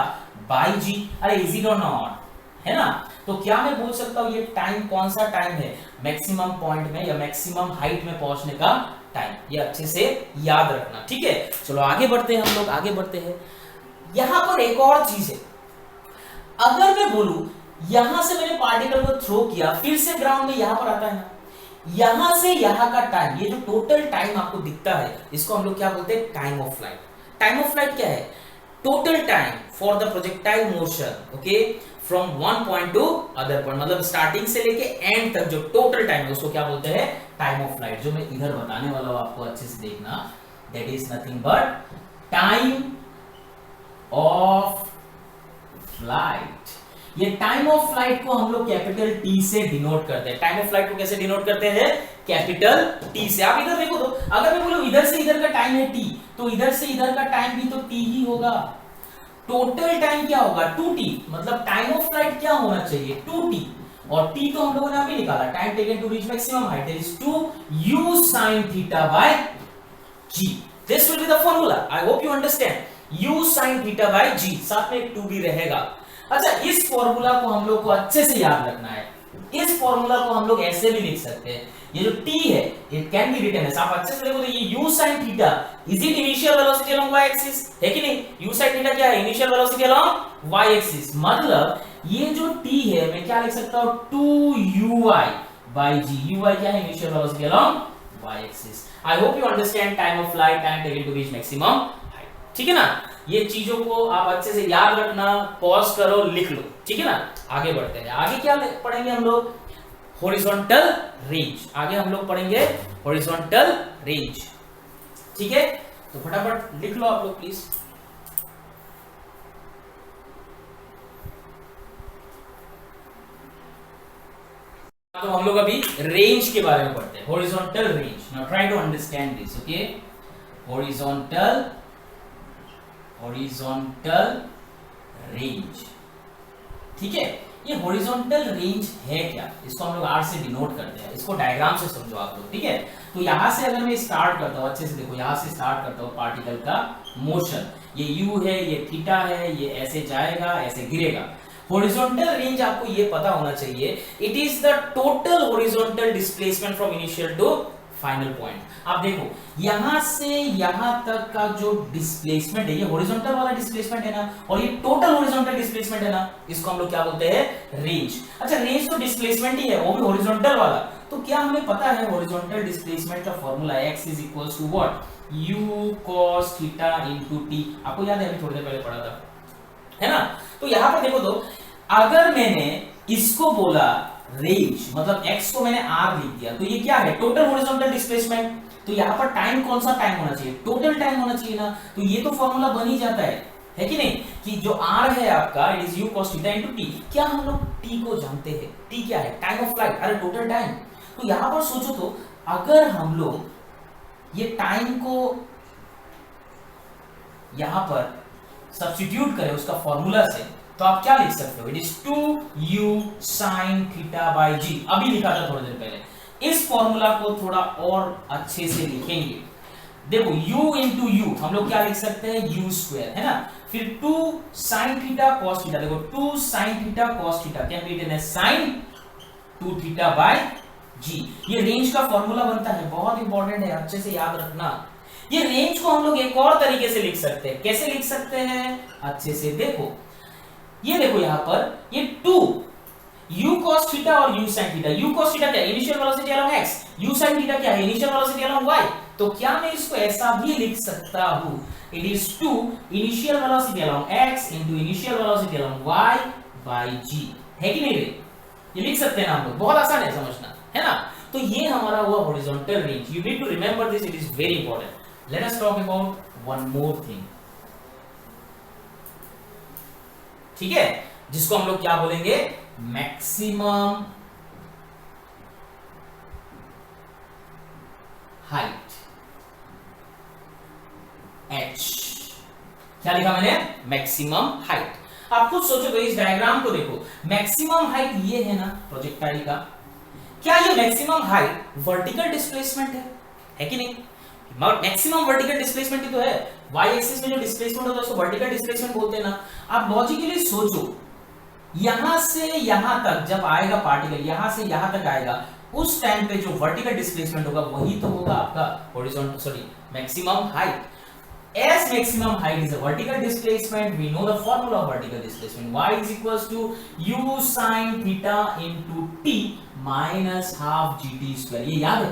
by g, अरे इज इट और नॉट, है ना। तो क्या मैं बोल सकता हूं ये टाइम कौन सा टाइम है, मैक्सिमम पॉइंट में या मैक्सिमम हाइट में पहुंचने का टाइम। ये अच्छे से याद रखना, ठीक है। चलो आगे बढ़ते हैं, हम लोग आगे बढ़ते हैं। यहां पर एक और चीज है, अगर मैं बोलूं यहां से मैंने पार्टिकल को थ्रो किया, फिर से ग्राउंड में यहां पर आता है ना, यहां से यहां का टाइम, ये जो टोटल टाइम आपको दिखता है, इसको हम लोग क्या बोलते हैं, time of flight. Time of flight क्या है, total time for the projectile motion, okay, from one point two other point, मतलब स्टार्टिंग से लेके एंड तक जो टोटल टाइम है उसको क्या बोलते हैं, टाइम ऑफ फ्लाइट। जो मैं इधर बताने वाला हूं आपको अच्छे से देखना, that is nothing but time of flight. ये टाइम ऑफ फ्लाइट को हम लोग कैपिटल टी से डिनोट करते हैं। टाइम ऑफ फ्लाइट को कैसे डिनोट करते हैं, कैपिटल टी से। आप इधर देखो तो, अगर मैं बोलूं इधर से इधर का टाइम है टी, तो इधर से इधर का टाइम भी तो टी ही होगा। टोटल टाइम क्या होगा, 2t, मतलब टाइम ऑफ फ्लाइट क्या होना चाहिए, 2t, और t तो हम लोगों ने अभी निकाला, time taken to reach maximum height, that is 2u sin theta by g। This will be the formula, I hope you understand, u sin theta by g, साथ में एक 2 भी रहेगा। अच्छा, इस फार्मूला को हम लोग को अच्छे से याद रखना है। इस फार्मूला को हम लोग ऐसे भी लिख सकते हैं, ये जो t है it can be written as, आप अच्छे से देखो तो ये u sin theta is it initial velocity along y axis, है कि नहीं। u sin थीटा क्या है, initial velocity along y axis, मतलब ये जो t है मैं क्या लिख सकता हूं 2ui बाई जी। ui क्या है? Initial velocity along y axis. I hope you understand time of flight, time taken to reach maximum height. ठीक है ना? ये चीजों को आप अच्छे से याद रखना, पॉज करो, लिख लो। ठीक है ना? आगे बढ़ते हैं। आगे क्या पढ़ेंगे हम लोग? Horizontal range. आगे हम लोग पढ़ेंगे हॉरिजॉन्टल रेंज। ठीक है, तो फटाफट लिख लो आप लोग प्लीज। तो हम लोग अभी रेंज के बारे में पढ़ते हैं, horizontal range. Now try to understand this, okay? Horizontal range. ठीक है, ये हॉरिजॉन्टल रेंज है क्या? इसको हम लोग आर से डिनोट करते हैं। इसको डायग्राम से समझो आप लोग। ठीक है, तो यहां से अगर मैं स्टार्ट करता हूं, अच्छे से देखो, यहां से स्टार्ट करता हूं पार्टिकल का मोशन। ये यू है, ये थीटा है, ये ऐसे जाएगा, ऐसे गिरेगा। हॉरिजॉन्टल रेंज आपको ये पता होना चाहिए, it is the total horizontal displacement from initial to final point. आप देखो यहां से यहां तक का जो डिस्प्लेसमेंट है, ये हॉरिजॉन्टल वाला डिस्प्लेसमेंट है ना, और ये टोटल हॉरिजॉन्टल डिस्प्लेसमेंट है ना, इसको हम लोग क्या बोलते हैं? रेंज। अच्छा, रेंज तो डिस्प्लेसमेंट ही है, वो भी हॉरिजॉन्टल वाला। तो क्या हमें पता है हॉरिजॉन्टल डिस्प्लेसमेंट का formula x is equals to what? u cos theta into t। आपको याद है, अभी थोड़ी देर पहले पढ़ा था, है ना? तो यहां पर देखो, तो अगर मैंने इसको बोला रेंज, मतलब x को मैंने r लिख दिया, तो ये क्या है? Total horizontal displacement. तो यहां पर टाइम कौन सा टाइम होना चाहिए? टोटल टाइम होना चाहिए ना। तो ये तो फॉर्मूला बन ही जाता है कि नहीं? कि जो r है आपका, it is u cos theta into t। क्या हम लोग t को जानते हैं? t क्या है? टाइम ऑफ फ्लाइट, अरे टोटल टाइम। तो यहां पर सोचो, तो अगर हम लोग ये टाइम को यहां पर सब्स्टिट्यूट करें उसका फॉर्मूला से, तो आप क्या लिख सकते हो? It is 2u sin theta by g. अभी लिखा था थोड़ी देर पहले। इस फॉर्मूला को थोड़ा और अच्छे से लिखेंगे। देखो u इंटू यू हम लोग क्या लिख सकते हैं? u स्क्वायर, है ना? फिर 2 sin थीटा cos थीटा। देखो 2 sin theta cos theta can be written as sin 2 theta by g. ये रेंज का फॉर्मूला बनता है, बहुत इंपॉर्टेंट है, अच्छे से याद रखना। ये रेंज को हम लोग एक और तरीके से लिख सकते हैं। कैसे लिख सकते हैं? अच्छे से देखो, ये देखो यहां पर ये 2 u cos थीटा और u sin theta. u cos theta क्या है? Initial velocity along x। u sin theta क्या है? Initial velocity along y। तो क्या मैं इसको ऐसा भी लिख सकता हूं? It is 2 initial velocity along x into initial velocity along y by g। है कि नहीं रे? ये लिख सकते हैं ना हम लोग, बहुत आसान है समझना, है ना? तो ये हमारा हुआ horizontal range. You need to remember this, it is very important. Let us talk about one more thing. ठीक है, जिसको हम लोग क्या बोलेंगे? Maximum height, h। क्या लिखा मैंने? Maximum height. आप खुद सोचो, तो इस डायग्राम को देखो, मैक्सिमम हाइट ये है ना प्रोजेक्टाइल का। क्या ये मैक्सिमम हाइट वर्टिकल डिस्प्लेसमेंट है कि नहीं? मैक्सिमम वर्टिकल डिस्प्लेसमेंट ही तो है। y एक्सिस में जो डिस्प्लेसमेंट होता है उसको वर्टिकल डिस्प्लेसमेंट बोलते हैं ना। आप लॉजिकली सोचो, यहां से यहां तक जब आएगा पार्टिकल, यहां से यहां तक आएगा, उस टाइम पे जो वर्टिकल डिस्प्लेसमेंट होगा वही तो होगा आपका horizontal, sorry, maximum height. As maximum height is a vertical displacement, we know the formula of vertical displacement. Y is equals to u sin theta into t minus half gt square. ये याद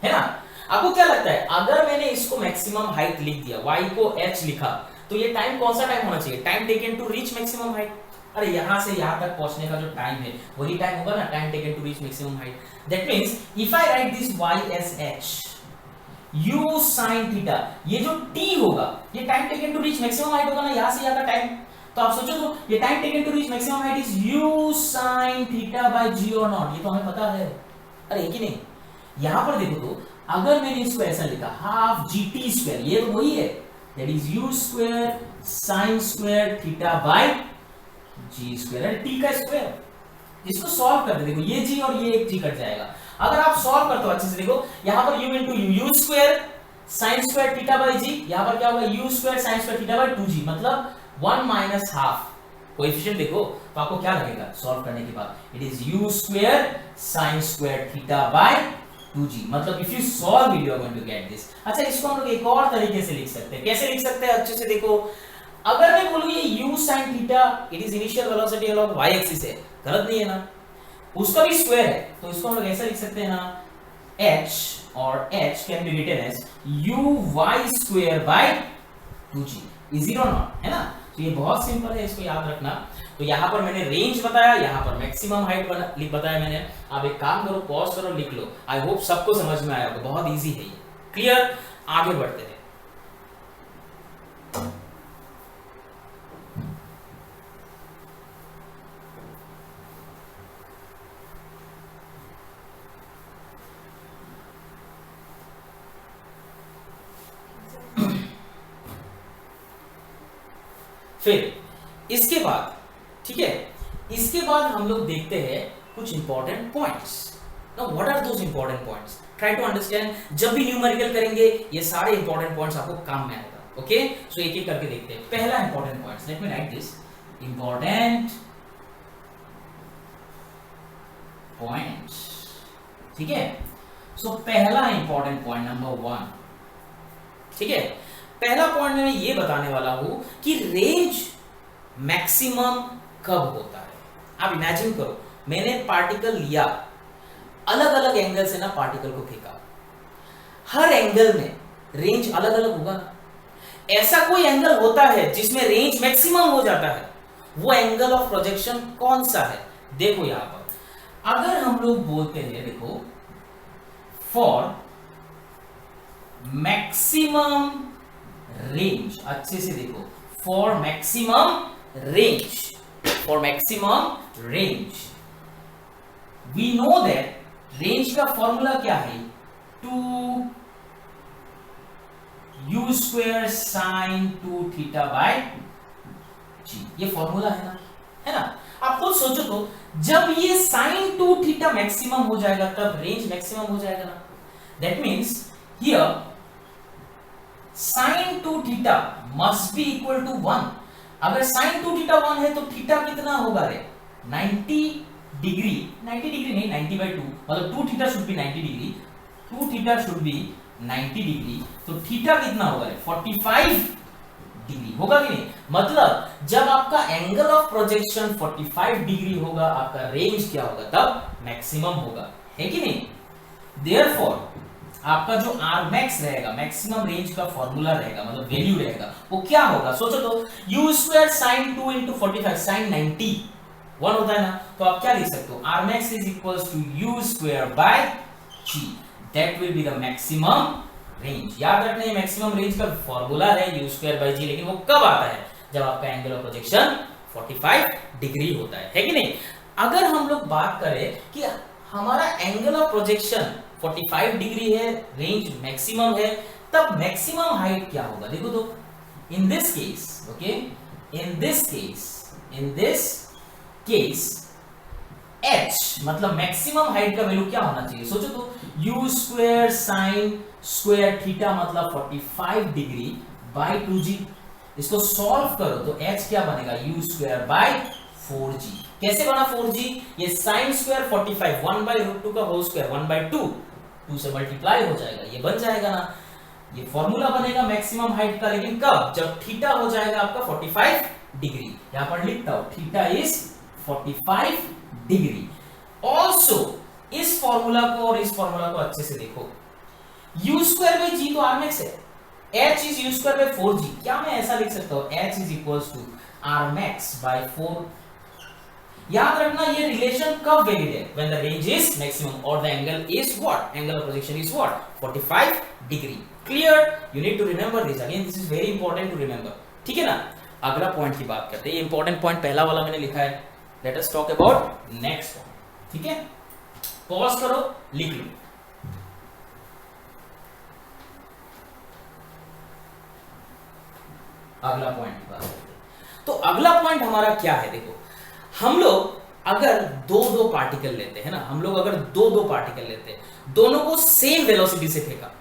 है ना? आपको क्या लगता है, अगर मैंने इसको मैक्सिमम हाइट लिख दिया, y को h लिखा, तो ये टाइम कौन सा टाइम होना चाहिए? Time taken to reach maximum height. अरे यहां से यहां तक पहुंचने का जो टाइम है वही टाइम होगा ना, time taken to reach maximum height. That means if I write this y as h, u sin theta, ये जो t होगा ये time taken to reach maximum height होगा ना, यहां से यहां का टाइम। तो आप सोचो, तो ये time taken to reach maximum height is u sin theta by g और नॉट। ये तो हमें पता है, अरे कि नहीं? यहां पर देखो, तो अगर मैंने इसको ऐसा लिखा हाफ gt स्क्वायर, ये तो वही है, that is u square sin square theta by g square, t का स्क्वायर। इसको सॉल्व कर दे, देखो ये g और ये एक g कट जाएगा। अगर आप सॉल्व करते हो अच्छे से, देखो यहां पर u into u square sine square theta by g, यहां पर क्या होगा? u square sine square theta by 2g, मतलब 1 माइनस हाफ। कोएफिशिएंट देखो तो आपको क्या लगेगा सॉल्व करने के बाद? It is u square sine square theta by 2g, मतलब if you solve it you are going to get this. अच्छा, इसको हम लोग एक और तरीके से लिख सकते हैं। कैसे लिख सकते हैं? अच्छे से देखो, अगर मैं बोलूं ये u sin theta it is initial velocity along y axis है, गलत नहीं है ना, उसका भी स्क्वायर है, तो इसको हम लोग ऐसा लिख सकते हैं ना h, और h can be written as uy square by 2g, is it और नॉट, है ना। तो ये बहुत सिंपल है, इसको याद रखना। तो यहाँ पर मैंने रेंज बताया, यहाँ पर मैक्सिमम हाइट बताया मैंने। आप एक काम करो, पॉज करो, लिख लो। आई होप सबको समझ में आया होगा, बहुत इजी है ये। क्लियर, आगे बढ़ते हैं। फिर इसके बाद, ठीक है, इसके बाद हम लोग देखते हैं कुछ important points. Now what are those important points, try to understand. जब भी न्यूमेरिकल करेंगे ये सारे इंपॉर्टेंट पॉइंट्स आपको काम में आएगा। ओके, सो एक एक करके देखते हैं। पहला important points, let me right this, important points, ठीक है। सो पहला इंपॉर्टेंट पॉइंट नंबर 1, ठीक है। पहला पॉइंट मैं ये बताने वाला हूं कि रेंज मैक्सिमम कब होता है। आप इमेजिन करो, मैंने पार्टिकल लिया, अलग अलग एंगल से ना पार्टिकल को फेंका, हर एंगल में रेंज अलग अलग होगा ना। ऐसा कोई एंगल होता है जिसमें रेंज मैक्सिमम हो जाता है, वो एंगल ऑफ प्रोजेक्शन कौन सा है? देखो यहां पर अगर हम लोग बोलते हैं, देखो, फॉर मैक्सिमम रेंज, अच्छे से देखो, for maximum range, for maximum range we know that range का फॉर्मूला क्या है, 2u square sine 2 theta by g, ये फॉर्मूला है ना। आप खुद सोचो तो, जब ये साइन 2 थीटा मैक्सिमम हो जाएगा तब रेंज मैक्सिमम हो जाएगा ना। That means here sin 2 theta must be equal to 1। अगर sin 2 थीटा 1 है तो थीटा कितना होगा रे? 90 डिग्री, 90 डिग्री नहीं, 90/2, मतलब 2 theta should be 90 degree, 2 theta should be 90 degree, तो थीटा कितना होगा रे? 45 डिग्री होगा कि नहीं? मतलब जब आपका एंगल ऑफ प्रोजेक्शन 45 डिग्री होगा, आपका रेंज क्या होगा? तब मैक्सिमम होगा, है कि नहीं? देयरफॉर आपका जो आर मैक्स रहेगा, मैक्सिमम रेंज का फॉर्मूला रहेगा, मतलब वैल्यू रहेगा, वो क्या होगा? सोचो तो, u square sine 2 into 45 sine 90 1 होता है ना, तो आप क्या लिख सकते हो? R max is equals to u square by g, that will be the maximum range. याद रखना, ये मैक्सिमम रेंज का फॉर्मूला है u स्क्वायर बाय g, लेकिन वो कब आता है? जब आपका एंगल ऑफ प्रोजेक्शन 45 डिग्री होता है कि नहीं? अगर हम लोग बात करें कि हमारा एंगल ऑफ प्रोजेक्शन 45 डिग्री है, रेंज मैक्सिमम है, तब मैक्सिमम हाइट क्या होगा? देखो तो, in this case, okay, in this case h मतलब मैक्सिमम हाइट का वैल्यू क्या होना चाहिए? सोचो तो, u square sine square theta मतलब 45 डिग्री बाय 2g। इसको सॉल्व करो तो h क्या बनेगा? u square by 4g। कैसे बना 4g? ये साइन स्क्वायर 45 1/√2 का होल स्क्वायर 1/2, 2 से मल्टीप्लाई हो जाएगा, ये बन जाएगा ना। ये फॉर्मूला बनेगा मैक्सिमम हाइट का, लेकिन कब? जब थीटा हो जाएगा आपका 45 डिग्री। यहां पर लिखता हूं, थीटा इज 45 डिग्री। ऑल्सो इस फॉर्मूला को और इस फॉर्मूला को अच्छे से देखो, u स्क्वायर बाय g तो r मैक्स है, h is u square by 4g। क्या मैं ऐसा लिख सकता हूं? h is equals to r max by 4। याद रखना, ये रिलेशन कब वैलिड है? When the range is maximum और the angle is what? Angle of projection is what? 45 degree. Clear? You need to remember this, again this is very important to remember, ठीक है ना। अगला पॉइंट की बात करते हैं। ये इंपॉर्टेंट पॉइंट पहला वाला मैंने लिखा है, let us talk about next point, ठीक है। पॉज करो, लिख लो। अगला पॉइंट की बात करते हैं। तो अगला पॉइंट हमारा क्या है? देखो, हम लोग अगर दो पार्टिकल लेते हैं ना, हम लोग अगर दो पार्टिकल लेते हैं, दोनों को सेम वेलोसिटी से फेंका,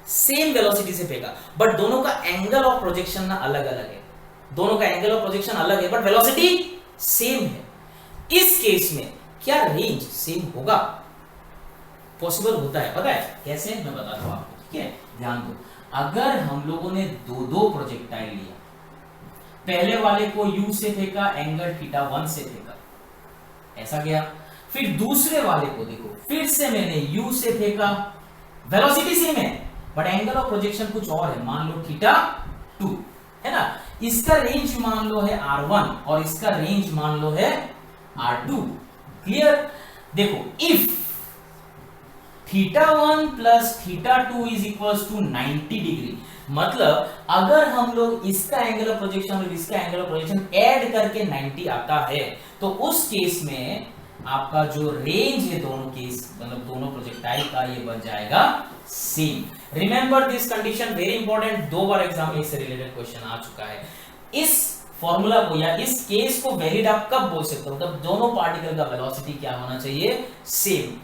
सेम वेलोसिटी से फेंका, बट दोनों का एंगल ऑफ प्रोजेक्शन ना अलग अलग है। दोनों का एंगल ऑफ प्रोजेक्शन अलग है, बट वेलोसिटी सेम है। इस केस में क्या रेंज सेम होगा? पॉसिबल होता है, पता है कैसे? मैं बताता हूं आपको, ठीक है, ध्यान दो। अगर हम लोगों ने दो प्रोजेक्टाइल लिया, पहले वाले को u से फेंका, एंगल थीटा 1 से फेंका, ऐसा गया। फिर दूसरे वाले को देखो, फिर से मैंने u से फेंका, वेलोसिटी सेम है बट एंगल ऑफ प्रोजेक्शन कुछ और है, मान लो थीटा 2 है ना। इसका रेंज मान लो है r1 और इसका रेंज मान लो है r2। क्लियर? देखो, if theta 1 plus theta 2 is equals to 90 degree, मतलब अगर हम लोग इसका एंगल ऑफ प्रोजेक्शन और इसका एंगल ऑफ प्रोजेक्शन ऐड करके 90 आता है, तो उस केस में आपका जो रेंज है दोनों केस, मतलब दोनों प्रोजेक्टाइल का, ये बन जाएगा same. Remember this condition, very important, 2 bar exam में इससे रिलेटेड क्वेश्चन आ चुका है। इस फॉर्मूला को या इस केस को वैलिड आप कब बोल सकते हो? मतलब दोनों पार्टिकल का वेलोसिटी क्या होना चाहिए? सेम।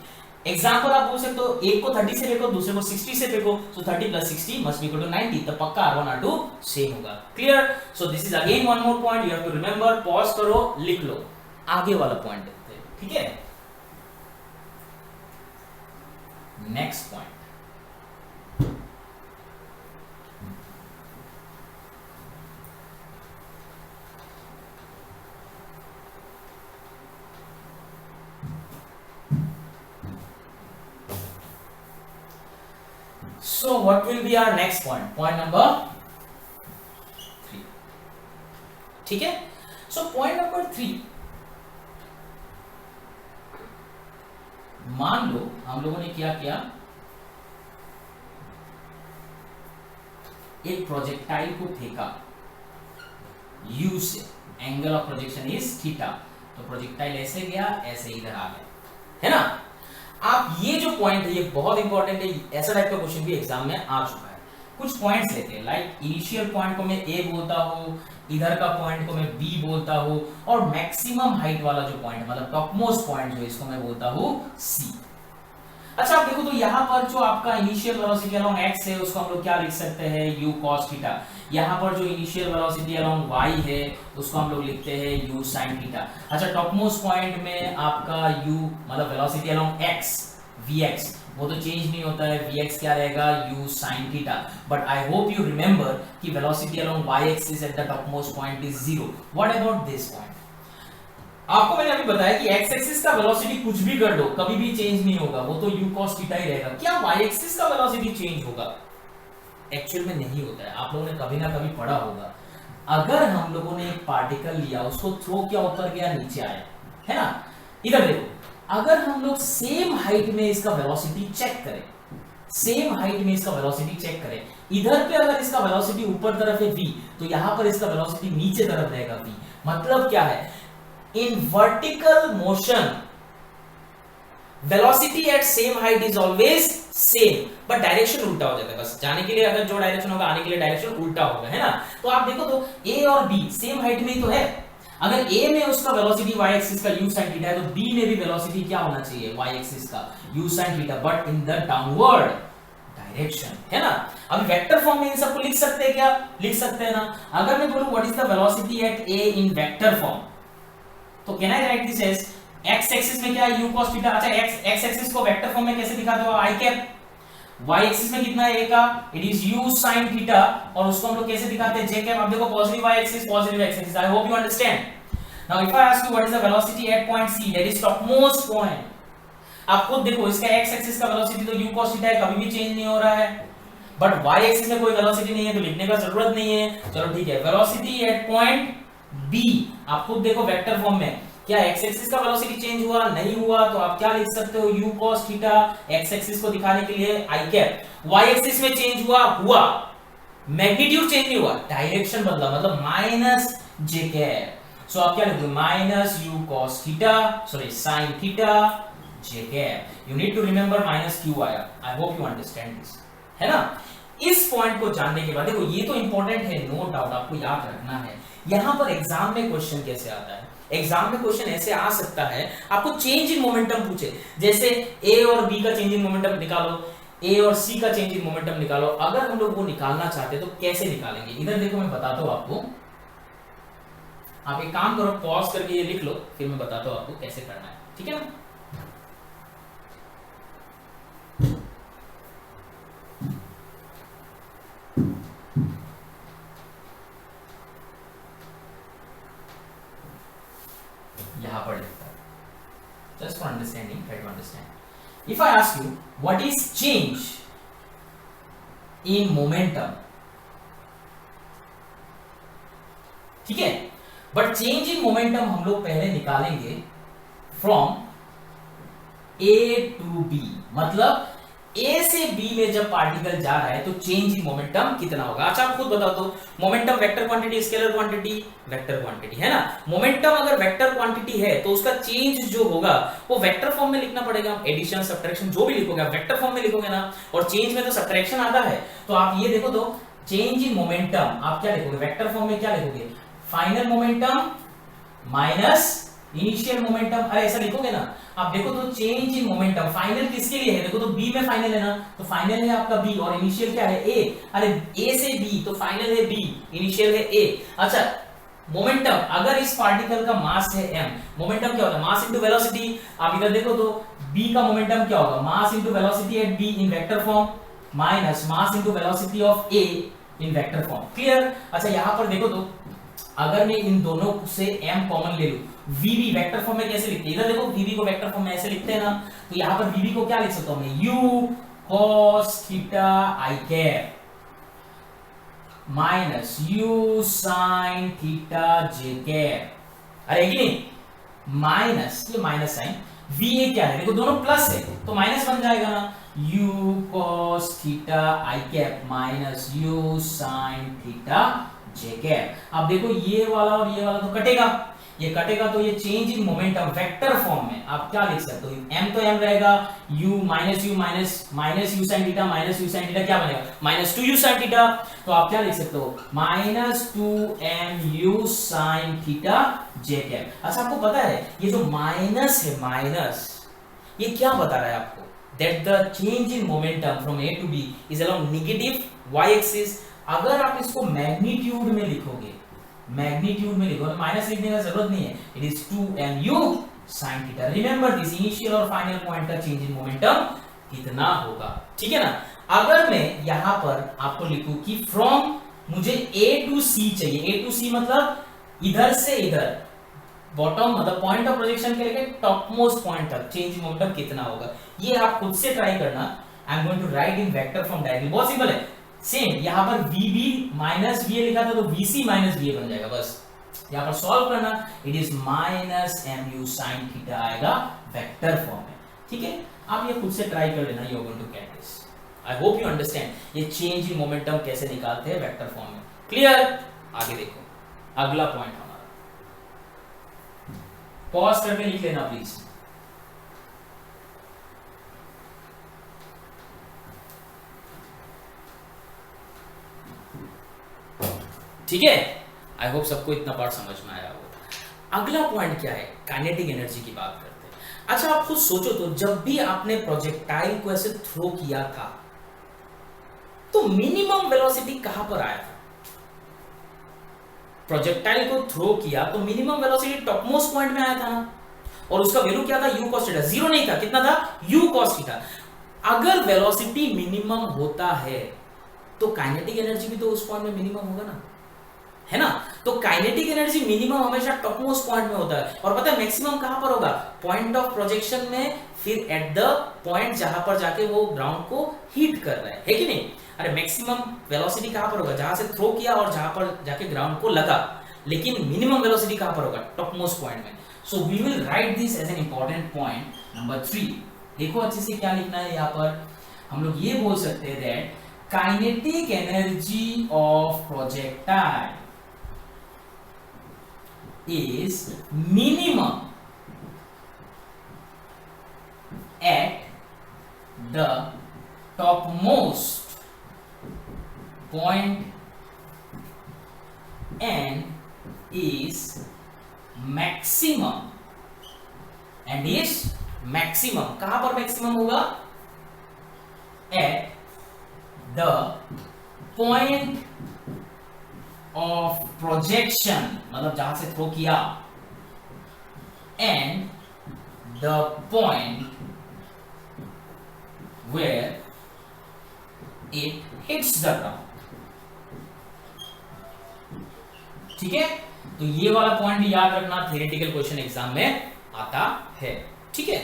एग्जांपल आप बोल सकते हो, एक को 30 से फेंको, दूसरे को 60 से फेंको, so 30 plus 60 must be equal to 90, तो पक्का R1 R2 सेम होगा। Clear? So this is again one more point you have to remember. Pause करो, लिख लो, आगे वाला पॉइंट देखते हैं, ठीक है? Next point, so what will be our next point? Point number 3, ठीक है? so point number 3, मान लो हम लोगों ने क्या किया, एक प्रोजेक्टाइल को फेंका u से, angle of projection is theta, तो प्रोजेक्टाइल ऐसे गया, ऐसे इधर आ गया, है ना। आप ये जो पॉइंट है ये बहुत इंपॉर्टेंट है, ऐसा टाइप का क्वेश्चन भी एग्जाम में आ चुका है। कुछ पॉइंट्स लेते हैं, लाइक इनिशियल पॉइंट को मैं ए बोलता हूँ, इधर का पॉइंट को मैं बी बोलता हूँ, और मैक्सिमम हाइट वाला जो पॉइंट, मतलब टॉप मोस्ट पॉइंट जो इसको मैं बोलता हूँ सी। अच्छा आप देखो तो यहाँ पर जो आपका इनिशियल वेलोसिटी अलोंग x है उसको हम लोग क्या लिख सकते हैं, u cos थीटा। यहाँ पर जो इनिशियल वेलोसिटी अलोंग y है उसको हम लोग लिखते हैं u sin थीटा। अच्छा टॉप मोस्ट पॉइंट में आपका u मतलब वेलोसिटी अलोंग x vx, वो तो चेंज नहीं होता है, vx क्या रहेगा, u sin theta. But I hope you remember कि velocity along y axis at the top most point is 0। What about this point? आपको मैंने अभी बताया कि x एक्सिस का वेलोसिटी कुछ भी कर दो कभी भी चेंज नहीं होगा, वो तो u cos थीटा ही रहेगा। क्या y एक्सिस का वेलोसिटी चेंज होगा? एक्चुअल में नहीं होता है, आप लोगों ने कभी ना कभी पढ़ा होगा। अगर हम लोगों ने एक पार्टिकल लिया, उसको थ्रो किया, ऊपर गया, नीचे आया, है ना। इधर देखो, अगर हम लोग सेम हाइट में इसका वेलोसिटी चेक करें, सेम हाइट में इसका वेलोसिटी चेक करें, इधर पे अगर इसका वेलोसिटी ऊपर तरफ है v, तो यहां पर इसका वेलोसिटी नीचे तरफ रहेगा v। मतलब क्या है, in vertical motion velocity at same height is always same, but direction उल्टा हो जाता है। बस जाने के लिए अगर जो डायरेक्शन होगा, आने के लिए डायरेक्शन उल्टा होगा, है ना। तो आप देखो तो a और b सेम हाइट में ही तो है। अगर a में उसका वेलोसिटी y एक्सिस का u sin थीटा है, तो b में भी वेलोसिटी क्या होना चाहिए, y एक्सिस का u sin theta, but in the downward direction, है ना। अब वेक्टर फॉर्म में इन सबको लिख सकते हैं क्या? लिख सकते हैं ना। अगर मैं बोलूं what is the velocity at a in vector form, तो can I write this as x axis में क्या है, u cos थीटा। अच्छा x एक्सिस को वेक्टर फॉर्म में कैसे दिखाते हो, i कैप। y एक्सिस में कितना है a का, it is u sin theta, और उसको हम लोग कैसे दिखाते हैं, j कैप। अब देखो positive y axis, positive x axis. I hope you understand. Now if I ask you what is the velocity eight point c, that is top most point, आप खुद देखो इसका x एक्सिस का वेलोसिटी तो u cos थीटा है, कभी भी चेंज नहीं हो रहा है, बट y एक्सिस में कोई वेलोसिटी नहीं है, तो लिखने का जरूरत नहीं है। चलो ठीक है, वेलोसिटी एट पॉइंट b, आप खुद देखो वेक्टर फॉर्म में, क्या x एक्सिस का वेलोसिटी चेंज हुआ, नहीं हुआ, तो आप क्या लिख सकते हो, u cos theta, x axis को दिखाने के लिए i कैप। y एक्सिस में चेंज हुआ, मैग्नीट्यूड चेंज नहीं हुआ, डायरेक्शन बदला, मतलब माइनस j कैप। सो आप क्या लिखोगे, minus u cos theta, sorry sin theta j cap. You need to remember minus q आया। I hope you understand this, है ना। इस पॉइंट को जानने के बाद देखो ये तो इंपॉर्टेंट है, नो डाउट, आपको याद रखना है। यहां पर एग्जाम में क्वेश्चन कैसे आता है, एग्जाम में क्वेश्चन ऐसे आ सकता है, आपको चेंज इन मोमेंटम पूछे, जैसे a और b का चेंज इन मोमेंटम निकालो, a और c का चेंज इन मोमेंटम निकालो। अगर हम लोग वो निकालना चाहते हैं तो कैसे निकालेंगे, इधर देखो मैं बताता हूं आपको। आप एक काम करो, पॉज करके ये लिख लो, फिर मैं बताता हूं आपको कैसे करना है, ठीक है ना। just for understanding, try to understand. If I ask you what is change in momentum, ठीक है, बट चेंज इन मोमेंटम हम लोग पहले निकालेंगे फ्रॉम ए टू बी, मतलब ए से बी में जब पार्टिकल जा रहा है तो चेंज इन मोमेंटम कितना होगा। अच्छा आप खुद बताओ तो, momentum vector quantity, scalar quantity, vector quantity है ना। मोमेंटम अगर वेक्टर क्वांटिटी है तो उसका चेंज जो होगा वो वेक्टर फॉर्म में लिखना पड़ेगा। एडिशन सब्ट्रैक्शन जो भी लिखोगे आप वेक्टर फॉर्म में लिखोगे ना, और चेंज में तो सब्ट्रैक्शन आता है। तो आप ये देखो तो चेंज इन मोमेंटम आप क्या लिखोगे, वेक्टर फॉर्म में क्या लिखोगे, final momentum minus initial momentum. अरे ऐसा लिखोगे ना, आप देखो तो चेंज इन मोमेंटम फाइनल किसके लिए है, देखो तो बी में फाइनल है ना, तो फाइनल है आपका बी और इनिशियल क्या है ए। अरे ए से बी तो फाइनल है बी, इनिशियल है ए। अच्छा मोमेंटम, अगर इस पार्टिकल का मास है m, मोमेंटम क्या होता है, मास इनटू वेलोसिटी। आप इधर देखो तो b का मोमेंटम क्या होगा, mass into velocity at b in vector form minus mass into velocity of a in vector form. Clear. अच्छा यहां पर देखो तो अगर मैं इन दोनों से m कॉमन ले लूं, vb वेक्टर फॉर्म में कैसे लिखते हैं, इधर देखो vb को वेक्टर फॉर्म में ऐसे लिखते हैं ना, तो यहां पर vb को क्या लिख सकता हूं मैं, u cos theta i cap minus u sin theta j cap. अरे कि नहीं, माइनस, ये माइनस साइन, va क्या है, देखो दोनों प्लस है तो माइनस बन जाएगा ना, u cos theta i cap minus u sin theta j cap. अब देखो ये वाला और ये वाला तो कटेगा, ये कटेगा तो ये change in momentum vector form में आप क्या लिख सकते हो, m तो m रहेगा, u minus u sin theta minus u sin theta क्या बनेगा, माइनस 2u sin थीटा। तो आप क्या लिख सकते हो, minus 2mu sin theta j cap. अच्छा आपको पता है ये जो माइनस है, माइनस ये क्या बता रहा है आपको, that the change in momentum from a to b is along negative y axis. अगर आप इसको मैग्नीट्यूड में लिखोगे, मैग्नीट्यूड में लिखोगे, माइनस लिखने का जरूरत नहीं है, it is 2mu sin theta. Remember this, initial और फाइनल पॉइंट का चेंज इन मोमेंटम कितना होगा, ठीक है ना। अगर मैं यहां पर आपको लिखूं कि फ्रॉम मुझे a टू c चाहिए, a टू c मतलब इधर से इधर, बॉटम मतलब पॉइंट ऑफ प्रोजेक्शन के लेके टॉप मोस्ट पॉइंट तक चेंज इन मोमेंटम कितना होगा, ये आप खुद से ट्राई करना। I am going to write in vector form directly, बहुत सिंपल है। सेम यहां पर vb माइनस va लिखा था तो vc माइनस va बन जाएगा, बस यहां पर सॉल्व करना, it is minus mu sin theta आएगा वेक्टर फॉर्म में, ठीक है। आप ये खुद से ट्राई कर लेना, you are going to get this. I hope you understand ये चेंज इन मोमेंटम कैसे निकालते हैं वेक्टर फॉर्म में। क्लियर। आगे देखो अगला पॉइंट हमारा, पॉज करके लिख लेना प्लीज। ठीक है, आई होप सबको इतना पार्ट समझ में आया होगा। अगला पॉइंट क्या है, काइनेटिक एनर्जी की बात करते हैं। अच्छा आप खुद सोचो तो, जब भी आपने प्रोजेक्टाइल को ऐसे थ्रो किया था तो मिनिमम वेलोसिटी कहां पर आया था, प्रोजेक्टाइल को थ्रो किया तो minimum velocity top most point में आया था ना, और उसका वैल्यू क्या था, u cos थीटा, जीरो नहीं था, कितना था, u cos थीटा। अगर वेलोसिटी मिनिमम होता है तो काइनेटिक एनर्जी भी तो उस पॉइंट में मिनिमम होगा ना, है ना। तो काइनेटिक एनर्जी मिनिमम हमेशा टॉप मोस्ट पॉइंट में होता है, और पता है मैक्सिमम कहां पर होगा, पॉइंट ऑफ प्रोजेक्शन में, फिर एट द पॉइंट जहां पर जाके वो ग्राउंड को हीट कर रहा है कि नहीं। अरे मैक्सिमम वेलोसिटी कहां पर होगा, जहां से थ्रो किया और जहां पर जाके ग्राउंड को लगा, लेकिन मिनिमम वेलोसिटी कहां पर होगा, टॉप मोस्ट पॉइंट में। So we will write this as an important point number 3। देखो अच्छे से क्या लिखना है यहाँ पर, हम लोग ये बोल सकते हैं that kinetic energy of projectile is minimum at the topmost point and is maximum कहां पर मैक्सिमम होगा, at the point of projection मतलब जहां से थ्रो किया, and the point where it hits the ground। ठीक है, तो ये वाला पॉइंट भी याद रखना, थ्योरेटिकल क्वेश्चन एग्जाम में आता है। ठीक है,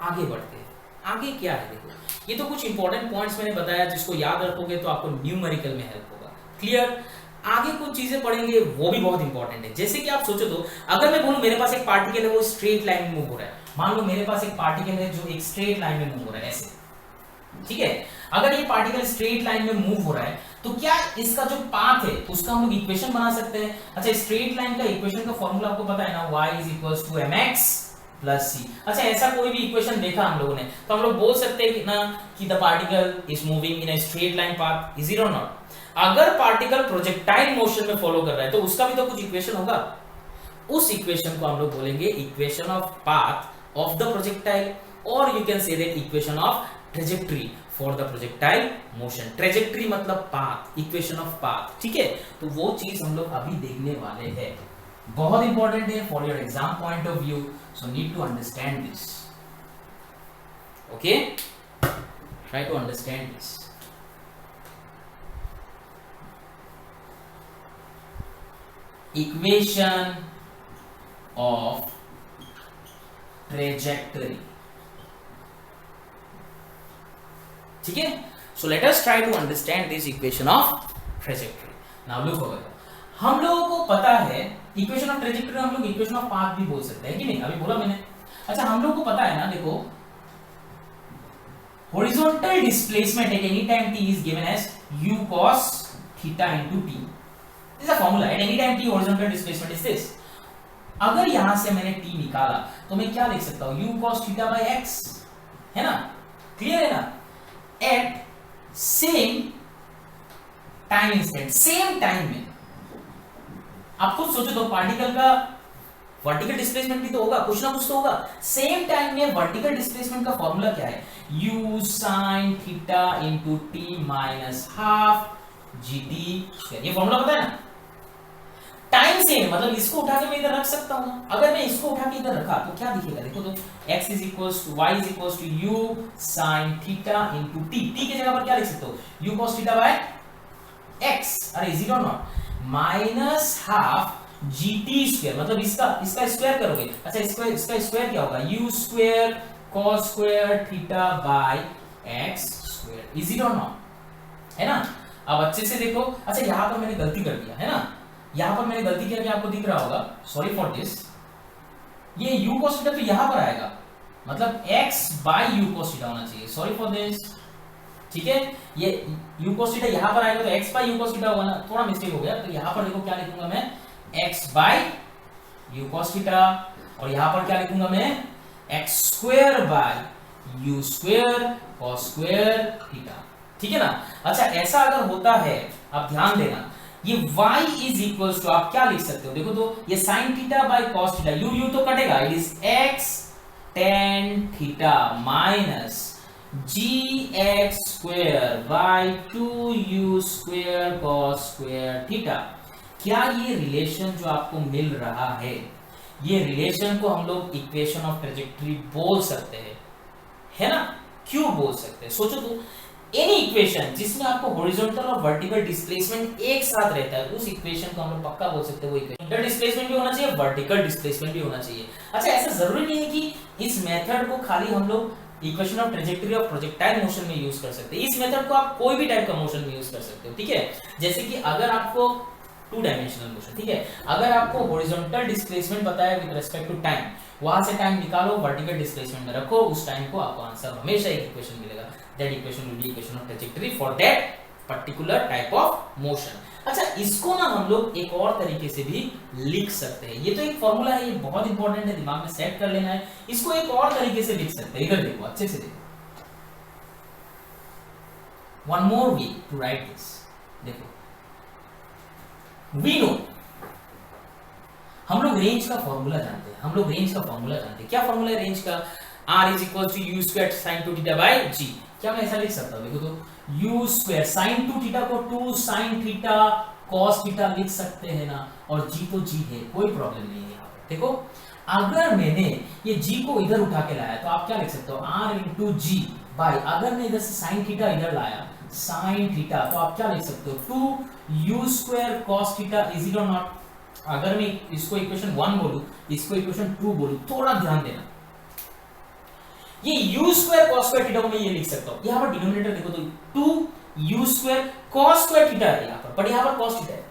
आगे बढ़ते हैं। आगे क्या है देखो, ये तो कुछ इंपॉर्टेंट पॉइंट्स मैंने बताया, जिसको याद रखोगे तो आपको न्यूमेरिकल में हेल्प होगा। क्लियर? आगे कुछ चीजें पढ़ेंगे वो भी बहुत इंपॉर्टेंट है। जैसे कि आप सोचो तो, अगर मैं बोलूं मेरे पास एक पार्टिकल है वो स्ट्रेट लाइन में मूव हो रहा है, मान लो मेरे पास एक पार्टिकल है जो एक स्ट्रेट लाइन में मूव हो रहा है ऐसे, ठीक है। अगर ये पार्टिकल स्ट्रेट लाइन में मूव हो रहा है तो क्या इसका जो पाथ है उसका हम लोग इक्वेशन बना सकते हैं? अच्छा, स्ट्रेट लाइन का इक्वेशन का फॉर्मूला आपको पता है ना, y = mx + c। अच्छा, ऐसा कोई भी इक्वेशन देखा हम लोगों ने तो हम लोग बोल सकते हैं कि ना कि the particle is moving in a straight line path, is it और नॉट? अगर पार्टिकल प्रोजेक्टाइल मोशन में फॉलो कर रहा है तो उसका भी तो कुछ इक्वेशन होगा। उस इक्वेशन को हम लोग बोलेंगे equation of path of the projectile, और you can say that equation of trajectory for the projectile motion. Trajectory मतलब पाथ, इक्वेशन ऑफ पाथ, ठीक है। तो वो चीज हम लोग अभी देखने वाले हैं, बहुत इंपॉर्टेंट है for your exam point of view, so need to understand this. Okay, try to understand this. Equation of trajectory, ठीक है। So let us try to understand this equation of trajectory. Now look over, हम लोगों को पता है इक्वेशन ऑफ ट्रेजेक्टरी हम लोग इक्वेशन ऑफ पाथ भी बोल सकते हैं कि नहीं, अभी बोला मैंने। अच्छा, हम लोग को पता है ना, देखो horizontal displacement at any time t is given as u cos theta into t। This is a formula, at any time t horizontal displacement is this. अगर यहां से मैंने t निकाला तो मैं क्या लिख सकता हूं, u cos theta by x, है ना? क्लियर है ना? At same time instant, same time में। आप खुद सोचो तो पार्टिकल का वर्टिकल डिस्प्लेसमेंट भी तो होगा, कुछ ना कुछ तो होगा। सेम टाइम में वर्टिकल डिस्प्लेसमेंट का फॉर्मूला क्या है, u sin theta into t minus half gt। ये फॉर्मूला पता है ना? टाइम सेम मतलब इसको उठा के मैं इधर रख सकता हूं ना। अगर मैं इसको उठा के इधर रखा तो क्या दिखेगा, देखो तो x y u sin theta into t। t की जगह पर क्या लिख सकते हो, u cos theta by x, अरे इज इट और नॉट, माइनस हाफ gt², मतलब इसका स्क्वायर करोगे। अच्छा, इसका स्क्वायर क्या होगा, u² cos square theta bye x², is it और नॉट, है ना? अब अच्छे से देखो। अच्छा, यहां पर मैंने गलती कर दिया है ना, यहां पर मैंने गलती किया कि आपको दिख रहा होगा, सॉरी फॉर दिस। ये u cos थीटा तो यहां पर आएगा, मतलब x by u cos theta होना चाहिए, सॉरी फॉर दिस, ठीक है। ये u cos थीटा यहां पर आएगा तो x by u cos theta होगा ना, थोड़ा मिस्टेक हो गया। तो यहां पर देखो क्या लिखूंगा मैं, x by u cos theta, और यहां पर क्या लिखूंगा मैं, x² bye u² cos square theta, ठीक है ना? अच्छा, ऐसा अगर होता है, आप ध्यान देना, ये y इज इक्वल टू, आप क्या लिख सकते हो, देखो तो ये sin theta by cos theta, u तो कटेगा, it is x tan theta minus gx² by 2u² cos square theta. क्या ये रिलेशन जो आपको मिल रहा है, ये रिलेशन को हम लोग इक्वेशन ऑफ ट्रेजेक्टरी बोल सकते हैं, है ना? क्यों बोल सकते हैं, सोचो तो, एनी इक्वेशन जिसमें आपको हॉरिजॉन्टल और वर्टिकल डिस्प्लेसमेंट एक साथ रहता है, उस इक्वेशन को हम लोग पक्का बोल सकते हैं वो इक्वेशन डिस्प्लेसमेंट भी होना चाहिए, वर्टिकल डिस्प्लेसमेंट भी होना चाहिए। अच्छा, ऐसा जरूरी नहीं है कि इस मेथड को खाली हम लोग इक्वेशन ऑफ ट्रेजेक्टरी और प्रोजेक्टाइल मोशन में यूज कर सकते हैं। इस मेथड को आप कोई भी टाइप का मोशन में यूज कर सकते हो, ठीक है। जैसे कि अगर आपको 2 डायमेंशनल मोशन, ठीक है, अगर आपको हॉरिजॉन्टल डिस्प्लेसमेंट पता है विद रिस्पेक्ट टू टाइम, वहां से टाइम निकालो, वर्टिकल डिस्प्लेसमेंट में रखो, उस टाइम को आपको आंसर हमेशा एक इक्वेशन मिलेगा। That equation will be equation of trajectory for that particular type of motion. अच्छा, इसको ना हम लोग एक और तरीके से भी लिख सकते हैं। ये तो एक फॉर्मूला है, ये बहुत इंपॉर्टेंट है, दिमाग में सेट कर लेना है। इसको एक और तरीके से लिख सकते हैं, इधर देखो, अच्छे से देखो, one more way to write this. देखो, वी नो, हम लोग रेंज का फॉर्मूला जानते हैं, हम लोग रेंज का फॉर्मूला जानते हैं। क्या फॉर्मूला है रेंज का, r is equal to u² sin 2 theta by g। क्या मैं ऐसा लिख सकता हूं, देखो तो u² sin 2 थीटा को 2 sin थीटा cos थीटा लिख सकते हैं ना, और g तो g है, कोई प्रॉब्लम नहीं है। यहाँ पर देखो, अगर मैंने ये g को इधर उठा के लाया तो आप क्या लिख सकते हो, r इंटू जी बाय, अगर मैं इधर से sin थीटा इधर लाया sin थीटा, तो आप क्या लिख सकते हो, 2u² cos theta, is it और नॉट? अगर मैं इसको इक्वेशन 1 बोलूं, इसको इक्वेशन 2 बोलूं, थोड़ा ध्यान देना, ये u square cos square theta को मैं ये लिख सकता हूं, यहां पर डिनोमिनेटर देखो तो 2u square cos square theta है यहां पर, बट यहां पर cos थीटा है।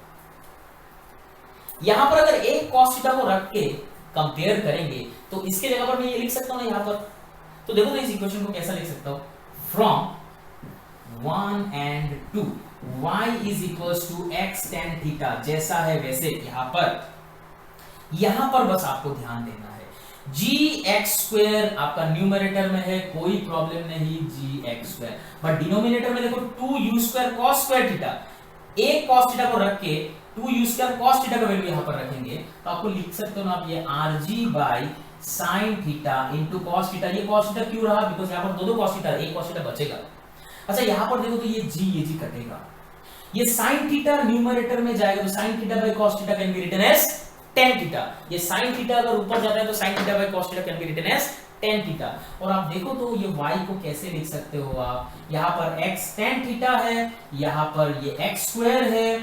यहां पर अगर एक cos थीटा को रख के कंपेयर करेंगे तो इसके जगह पर मैं ये लिख सकता हूं ना यहां पर। तो देखो तो इस इक्वेशन को कैसा लिख सकता हूं, from 1 and 2 y is equals to x tan theta, जैसा है वैसे यहां पर बस आपको ध्यान देना है gx स्क्वायर आपका न्यूमरेटर में है, कोई प्रॉब्लम नहीं gx स्क्वायर, बट डिनोमिनेटर में देखो 2u square cos square theta, एक cos थीटा को रख के 2u स्क्वायर cos थीटा का वैल्यू यहां पर रखेंगे तो आपको लिख सकते हो ना आप ये rg by sin theta into cos theta. ये cos थीटा क्यों रहा, बिकॉज़ यहां पर दो cos थीटा, एक cos थीटा बचेगा। अच्छा यहां पर देखो तो ये g कटेगा, ये sin थीटा न्यूमरेटर में जाएगा तो sin theta by cos theta can be written as tan theta. ये sin थीटा अगर ऊपर जाता है तो sin theta by cos theta can be written as tan theta. और आप देखो तो ये y को कैसे लिख सकते हो आप, यहां पर x tan थीटा है, यहां पर ये x स्क्वायर है,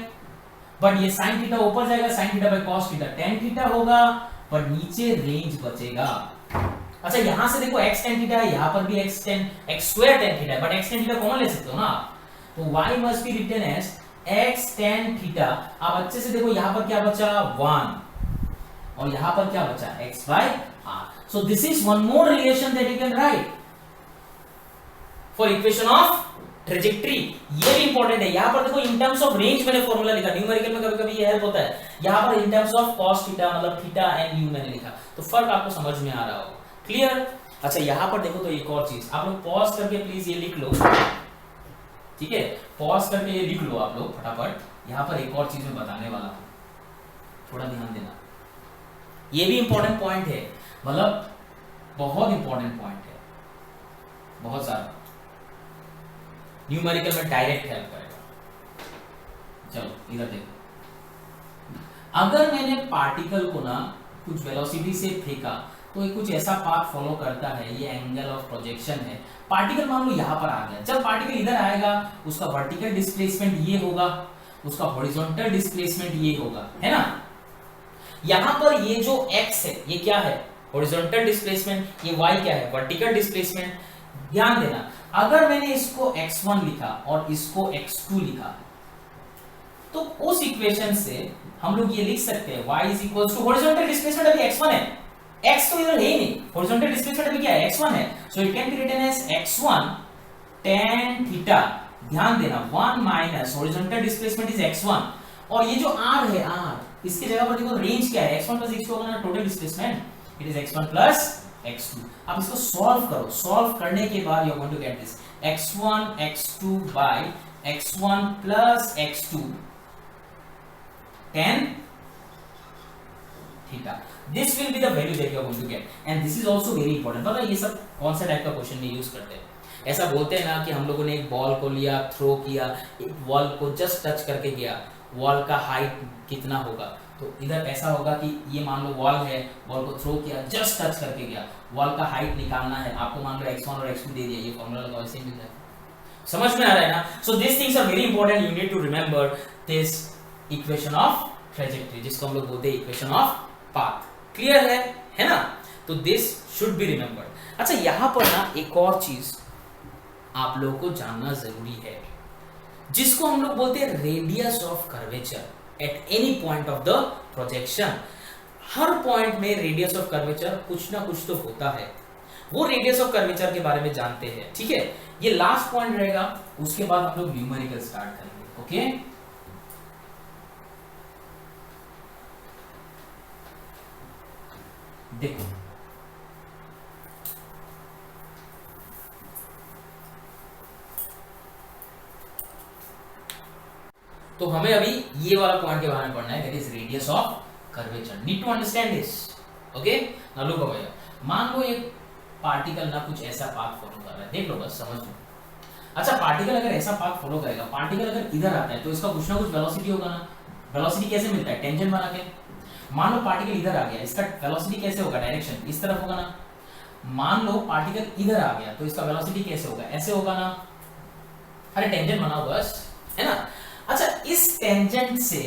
बट ये sin थीटा ऊपर जाएगा, sin theta by cos theta tan theta होगा, पर नीचे रेंज बचेगा। अच्छा यहां से देखो x tan थीटा है, यहां पर भी x स्क्वायर tan थीटा है, but x tan theta common ले सकते हो ना, तो y must be written as x tan theta. अब अच्छे से देखो यहां पर क्या बचा 1 और यहां पर क्या बचा x by r। So this is one more relation that you can write for equation of trajectory. ये भी इंपॉर्टेंट है, यहां पर देखो इन टर्म्स ऑफ रेंज मैंने फॉर्मूला लिखा, न्यूमेरिकल में कभी-कभी ये हेल्प होता है, यहां पर in terms of cos theta मतलब थीटा एंड u मैंने लिखा, तो फर्क आपको समझ में आ रहा होगा, क्लियर। अच्छा यहां पर देखो तो एक और चीज आप लोग पॉज करके प्लीज ये लिख लो, ठीक है, पॉज करके ये लिख लो आप लोग फटाफट। यहां पर एक और चीज मैं बताने वाला हूं, थोड़ा ध्यान देना, ये भी इंपॉर्टेंट पॉइंट है, मतलब बहुत इंपॉर्टेंट पॉइंट है, बहुत ज्यादा न्यूमेरिकल में डायरेक्ट हेल्प करेगा। चलो इधर देखो, अगर मैंने पार्टिकल को ना कुछ वेलोसिटी से फेंका तो ये कुछ ऐसा पाथ फॉलो करता है, ये एंगल ऑफ प्रोजेक्शन है। पार्टिकल मान लो यहां पर आ गया, जब पार्टिकल इधर आएगा उसका वर्टिकल डिस्प्लेसमेंट ये होगा, उसका हॉरिजॉन्टल डिस्प्लेसमेंट ये होगा, है ना। यहां पर ये जो x है ये क्या है, हॉरिजॉन्टल डिस्प्लेसमेंट, ये y क्या है, वर्टिकल डिस्प्लेसमेंट। ध्यान देना अगर मैंने इसको x1 लिखा और इसको x2 लिखा तो उस इक्वेशन से हम लोग ये लिख सकते हैं y is equal to horizontal displacement अभी x1 है, x तो इधर है ही नहीं, हॉरिजॉन्टल डिस्प्लेसमेंट अभी क्या है x1 है, so it can be written as x1 tan theta. ध्यान देना 1 minus horizontal displacement is x1 और ये जो r है r, इसके जगह पर देखो रेंज क्या है, x1 plus x2 होगा ना total displacement, it is x1 plus x2। अब इसको सॉल्व करो, सॉल्व करने के बाद you are going to get this x1 x2 by x1 plus x2 tan theta, this will be the value that you are going to get and this is also very important। पता है ये सब कौन सा टाइप का क्वेश्चन में यूज करते हैं, ऐसा बोलते हैं ना कि हम लोगों ने एक बॉल को लिया, थ्रो किया, एक वॉल को जस्ट टच करके गया, वॉल का हाइट कितना होगा, तो इधर ऐसा होगा कि ये मान लो वॉल है, वॉल को थ्रो किया, जस्ट टच करके गया, वॉल का हाइट निकालना है, आपको मान लो x1 और x2 दे दिया, ये फॉर्मूला लगाओ, ऐसे ही मिल जाएगा। समझ में आ रहा है ना। So this things are very important, you need to remember this equation of trajectory, जिसको हम लोग बोलते हैं इक्वेशन ऑफ पाथ। क्लियर है ना, तो दिस शुड बी रिमेंबर्ड। अच्छा यहां पर ना एक और चीज आप लोगों को जानना जरूरी है, जिसको हम लोग बोलते हैं radius of curvature at any point of the projection. Her point में रेडियस ऑफ कर्वेचर कुछ ना कुछ तो होता है, वो रेडियस ऑफ कर्वेचर के बारे में जानते हैं, ठीक है। ये लास्ट पॉइंट रहेगा, उसके बाद हम लोग न्यूमेरिकल स्टार्ट करेंगे, ओके। देखो तो हमें अभी ये वाला पॉइंट के बारे में पढ़ना है, that is radius of curvature, need to understand this, okay. Now look भैया, मान लो एक पार्टिकल ना कुछ ऐसा पाथ फॉलो कर रहा है, देख लो बस समझ लो। अच्छा पार्टिकल अगर ऐसा पाथ फॉलो करेगा, पार्टिकल अगर इधर आता है तो इसका कुछ ना कुछ वेलोसिटी होगा ना। वेलोसिटी कैसे मिलता है, टेंजेंट बना के। मान लो पार्टिकल इधर आ गया, इसका वेलोसिटी कैसे होगा, डायरेक्शन इस तरफ होगा ना। मान लो पार्टिकल इधर आ गया तो इसका वेलोसिटी कैसे होगा, ऐसे होगा ना। अरे टेंजेंट बनाओ बस, है ना। अच्छा इस टेंजेंट से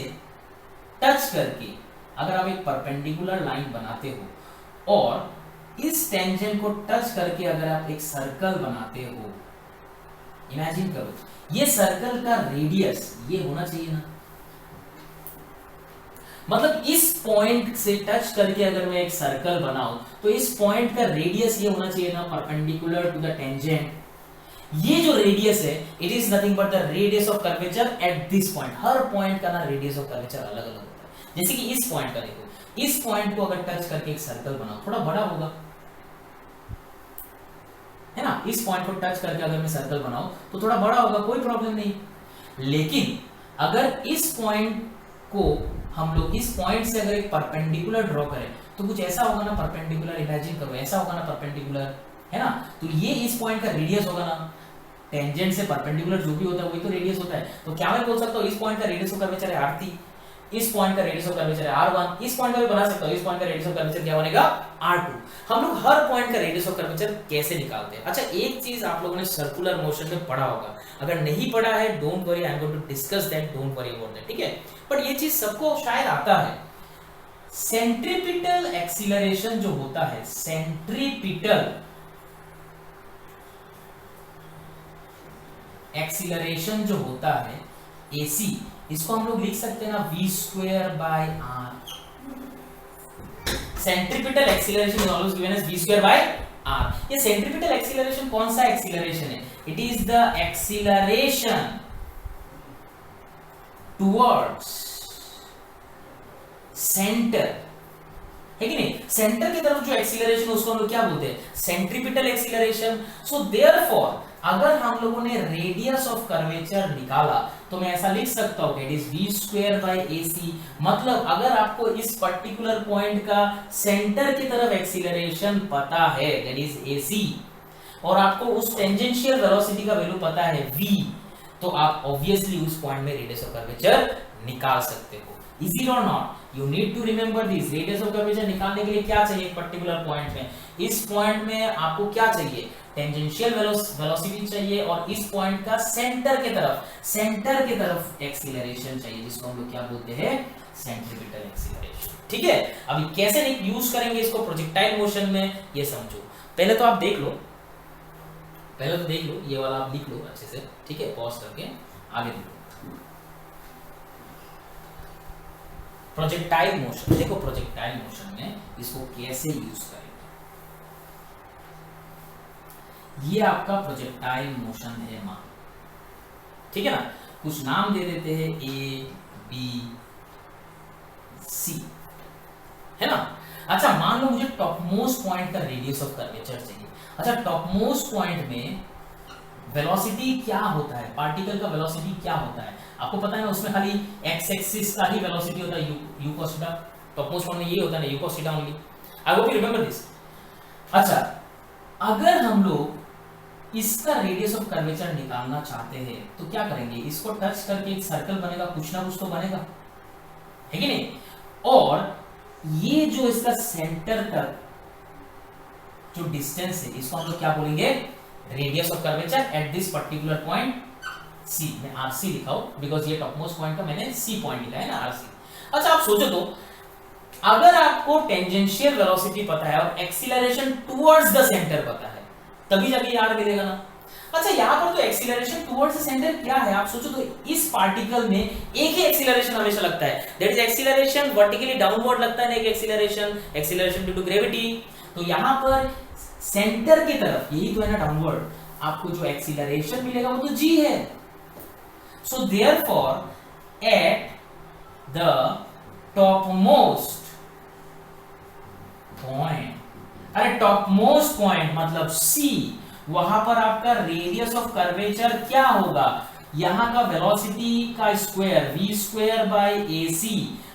टच करके अगर आप एक परपेंडिकुलर लाइन बनाते हो और इस टेंजेंट को टच करके अगर आप एक सर्कल बनाते हो, इमेजिन करो ये सर्कल का रेडियस ये होना चाहिए ना, मतलब इस पॉइंट से टच करके अगर मैं एक सर्कल बनाऊं तो इस पॉइंट का रेडियस ये होना चाहिए ना परपेंडिकुलर टू द टेंजेंट। ये जो रेडियस है it is nothing but the radius of curvature at this point. Her point का ना रेडियस ऑफ कर्वेचर अलग अलग होता है। जैसे कि इस पॉइंट का देखो, इस पॉइंट को अगर टच करके एक सर्कल बनाओ थोड़ा बड़ा होगा, है ना, इस पॉइंट को टच करके अगर मैं सर्कल बनाऊं तो थोड़ा बड़ा होगा, कोई प्रॉब्लम नहीं। लेकिन अगर इस पॉइंट को हम लोग इस पॉइंट से अगर एक परपेंडिकुलर ड्रॉ करें तो कुछ ऐसा होगा ना, परपेंडिकुलर इमेजिन करो ऐसा होगा ना परपेंडिकुलर, है ना, तो ये इस पॉइंट का रेडियस होगा ना, टेंजेंट से परपेंडिकुलर जो भी होता है वही तो रेडियस होता है। तो क्या मैं बोल सकता हूं इस पॉइंट का रेडियस ऑफ कर्वेचर है r3, इस पॉइंट का रेडियस ऑफ कर्वेचर है r1, इस पॉइंट का भी बना सकता हूं, इस पॉइंट का रेडियस ऑफ कर्वेचर क्या बनेगा r2। हम लोग हर पॉइंट का रेडियस ऑफ कर्वेचर कैसे निकालते हैं? अच्छा, एक चीज आप लोगों ने सर्कुलर मोशन में पढ़ा होगा, अगर नहीं पढ़ा है don't worry, I am going to discuss that, don't worry about that, ठीक है, बट ये चीज सबको शायद आता है। सेंट्रीपिटल एक्सीलरेशन जो होता है, सेंट्रीपिटल एक्सीलरेशन जो होता है AC, इसको हम लोग लिख सकते हैं ना v²/r। Centripetal acceleration is always given as v²/r। ये सेंट्रीपिटल एक्सीलरेशन कौन सा एक्सीलरेशन है? It is the acceleration towards centre, है कि नहीं, सेंटर की तरफ जो एक्सीलरेशन उसको हम लोग क्या बोलते हैं? Centripetal acceleration. सो देयरफॉर अगर हम लोगों ने रेडियस ऑफ कर्वेचर निकाला तो मैं ऐसा लिख सकता हूं इट इज v²/ac। मतलब अगर आपको इस पर्टिकुलर पॉइंट का सेंटर की तरफ एक्सीलरेशन पता है दैट इज ac, और आपको उस टेंजेंशियल वेलोसिटी का वैल्यू पता है v, तो आप ऑब्वियसली उस पॉइंट में रेडियस ऑफ कर्वेचर निकाल सकते हो। इज इट और not? You need to remember this. Radius of curvature निकालने के लिए क्या चाहिए एक पर्टिकुलर पॉइंट में? इस पॉइंट में आपको क्या चाहिए? टेंजेंशियल वेलोसिटी चाहिए, और इस पॉइंट का सेंटर की तरफ एक्सीलरेशन चाहिए, जिसको हम लोग क्या बोलते हैं? Centripetal acceleration. ठीक है, अभी कैसे यूज करेंगे इसको प्रोजेक्टाइल मोशन में ये समझो। पहले तो आप देख लो, ये वाला आप लिख लो अच्छे से, ठीक है, पॉज करके आगे देखो। प्रोजेक्टाइल मोशन देखो, प्रोजेक्टाइल मोशन में इसको कैसे यूज करेंगे। ये आपका प्रोजेक्टाइल मोशन है मान, ठीक है ना, कुछ नाम दे देते हैं A B C, है ना। अच्छा, मान लो मुझे टॉप मोस्ट पॉइंट का रेडियस ऑफ कर्वेचर चाहिए। अच्छा, टॉप मोस्ट पॉइंट में वेलोसिटी क्या होता है, पार्टिकल का वेलोसिटी क्या होता है आपको पता है ना, उसमें खाली एक्स एक्सिस का ही वेलोसिटी होता है u cos theta. Top most point में ये होता है ना u cos theta only. I hope you remember this. अच्छा, अगर हम लोग इसका रेडियस ऑफ कर्वेचर निकालना चाहते हैं तो क्या करेंगे? इसको टच करके एक सर्कल बनेगा, कुछ ना कुछ तो बनेगा, है कि नहीं। और ये जो इसका सेंटर तक जो डिस्टेंस है इसको हम लोग क्या बोलेंगे? Radius of curvature at this particular point C। मैं RC लिखा हूं बिकॉज ये टॉप मोस्ट पॉइंट का मैंने C पॉइंट लिखा है ना, RC। अच्छा, आप सोचो तो अगर आपको टेंजेंशियल वेलोसिटी पता है और एक्सीलरेशन टुवर्ड्स द सेंटर पता है तभी जाके यार मिलेगा ना। अच्छा, यहाँ पर तो एक्सीलरेशन टुवर्ड्स द सेंटर क्या है आप सोचो तो, इस पार्टिकल में एक ही एक्सीलरेशन हमेशा लगता है, that is acceleration vertically downward लगता है, एक एक्सीलरेशन ड्यू टू ग्रेविटी। तो यहाँ पर सेंटर की तरफ यही तो है ना डाउनवर्ड, आपको जो एक्सीलरेशन मिलेगा वो तो g है। So therefore eight the top most point, अरे टॉप मोस्ट पॉइंट मतलब C, वहां पर आपका रेडियस ऑफ कर्वेचर क्या होगा? यहां का वेलोसिटी का स्क्वायर v²/ac।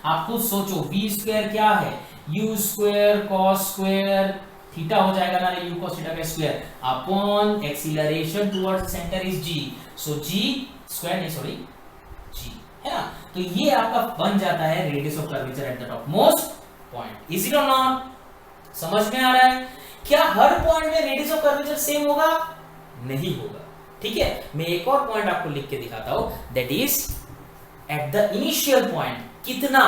आप खुद सोचो v² क्या है? u² cos² थीटा हो जाएगा ना, u cos थीटा का square upon acceleration towards centre is g, so g², g, है ना। तो ये आपका बन जाता है radius of curvature at the top most point. Is it और नॉट? समझ में आ रहा है? क्या हर पॉइंट में रेडियस ऑफ कर्वेचर सेम होगा? नहीं होगा, ठीक है। मैं एक और पॉइंट आपको लिख के दिखाता हूं, that is at the initial point कितना,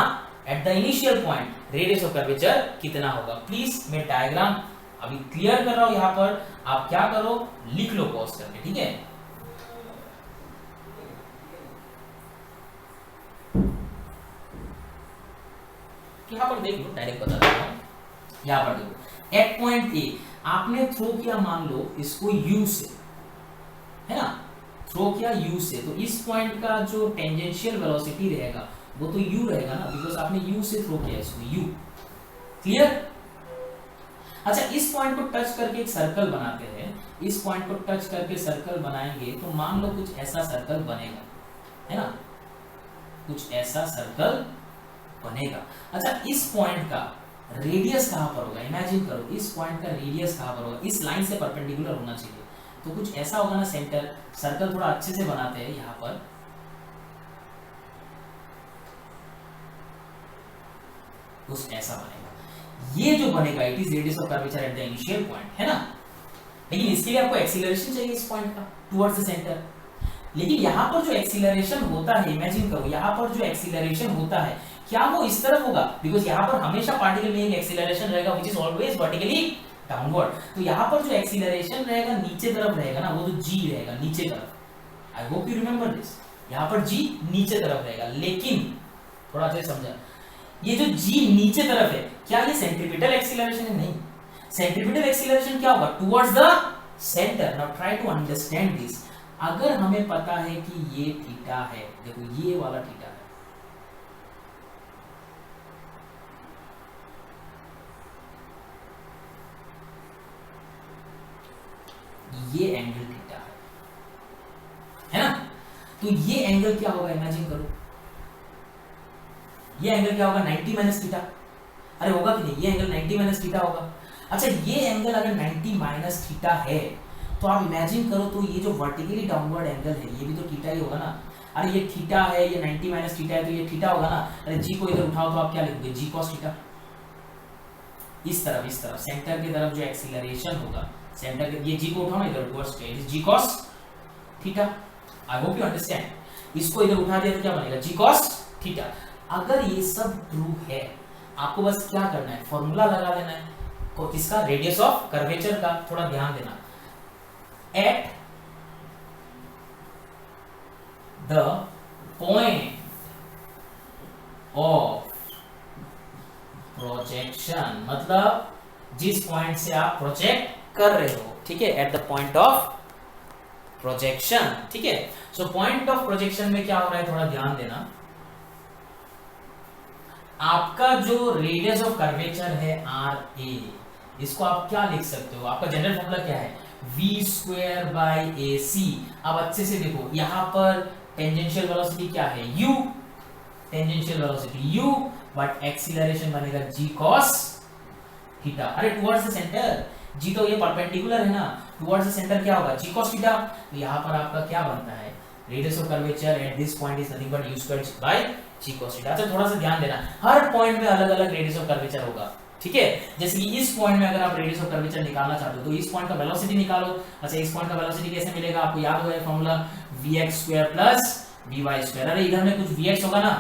at the initial point radius of curvature कितना होगा। प्लीज मैं डायग्राम अभी क्लियर कर रहा हूं यहां पर, आप क्या करो, लिख लो पॉज करके, ठीक है। यहां पर देख लो, डायरेक्ट बता देता हूं, यहां पर देखो एट पॉइंट ए आपने थ्रो किया, मान लो इसको यू से, है ना, थ्रो किया यू से, तो इस पॉइंट का जो टेंजेंशियल वेलोसिटी रहेगा वो तो यू रहेगा ना, बिकॉज आपने यू से थ्रो किया इसको, यू। क्लियर? अच्छा, इस पॉइंट को टच करके एक सर्कल बनाते हैं, इस पॉइंट को टच करके सर्कल बनाएंगे तो मान लो कुछ ऐसा सर्कल बनेगा, है ना, कुछ ऐसा सर्कल बनेगा। अच्छा, इस पॉइंट का रेडियस कहां पर होगा, इमेजिन करो, इस पॉइंट का रेडियस कहां पर होगा, इस लाइन से परपेंडिकुलर होना चाहिए, तो कुछ ऐसा होगा ना सेंटर, सर्कल थोड़ा अच्छे से बनाते हैं यहां पर, कुछ ऐसा बनेगा, ये जो बनेगा it is radius of curvature at the initial point, है ना। लेकिन इसके लिए आपको एक्सीलरेशन चाहिए इस पॉइंट का टुवर्ड्स द सेंटर, लेकिन यहां पर जो एक्सीलरेशन होता है, इमेजिन करो यहां पर जो एक्सीलरेशन होता है क्या वो इस तरफ होगा, बिकॉज यहां पर हमेशा पार्टिकल में एक एक्सीलरेशन रहेगा which is always vertically downward, तो यहां पर जो एक्सीलरेशन रहेगा नीचे तरफ रहेगा ना, वो जो जी रहेगा नीचे तरफ। आई होप यू रिमेंबर दिस, यहां पर जी नीचे तरफ रहेगा, लेकिन थोड़ा अच्छे समझा, ये जो जी नीचे तरफ है क्या ये सेंट्रीपिटल एक्सीलरेशन है? नहीं, सेंट्रीपिटल एक्सीलरेशन क्या होगा, towards the centre. Now try to understand this, अगर हमें पता है कि ये थीटा है, देखो ये वाला थीटा है, ये एंगल थीटा है ना, तो ये एंगल क्या होगा, इमेजिन करो, ये एंगल क्या होगा, 90 माइनस थीटा, अरे होगा कि नहीं, ये एंगल 90 माइनस थीटा होगा। अच्छा, ये एंगल अगर 90 माइनस थीटा है तो आप इमेजिन करो, तो ये जो वर्टिकली डाउनवर्ड एंगल है ये भी तो थीटा ही होगा ना, अरे ये थीटा है, ये 90 माइनस थीटा है तो ये थीटा होगा ना, अरे जी को इधर उठाओ तो आप क्या लिखोगे, जी कॉस थीटा। इस तरफ सेंटर की तरफ जो एक्सीलरेशन होगा, सेंटर के, ये जी को उठाओ ना इधर towards it is g cos theta. I hope you understand, इसको इधर उठा दिया तो क्या बनेगा, जी कॉस थीटा। अगर ये सब ट्रू है, आपको बस क्या करना है, फॉर्मूला लगा देना है, तो किसका, रेडियस ऑफ कर्वेचर का, थोड़ा ध्यान देना, at the point of projection, मतलब जिस पॉइंट से आप प्रोजेक्ट कर रहे हो, ठीक है, at the point of projection, ठीक है। सो पॉइंट ऑफ प्रोजेक्शन में क्या हो रहा है, थोड़ा ध्यान देना, आपका जो रेडियस ऑफ कर्वेचर है आर ए, इसको आप क्या लिख सकते हो, आपका जनरल फॉर्मूला क्या है, v स्क्वायर बाय ए सी। अब अच्छे से देखो, यहां पर टेंजेंशियल वेलोसिटी क्या है, u, tangential velocity u, but acceleration बनेगा g cos थीटा। अरे टुवर्ड्स द सेंटर, g तो ये परपेंडिकुलर है ना, टुवर्ड्स द सेंटर क्या होगा, g cos थीटा। तो यहां पर आपका क्या बनता है, radius of curvature at this point is nothing but u square by g cos theta. अच्छा, थोड़ा सा ध्यान देना, हर पॉइंट में अलग अलग रेडियस ऑफ कर्वेचर होगा, ठीक है। जैसे कि इस पॉइंट में अगर आप रेडियस ऑफ कर्वेचर निकालना चाहते हो तो इस पॉइंट का वेलोसिटी निकालो। अच्छा, इस पॉइंट का वेलोसिटी कैसे मिलेगा, आपको याद होगा formula vx square plus vy square. अरे इधर में कुछ vx होगा ना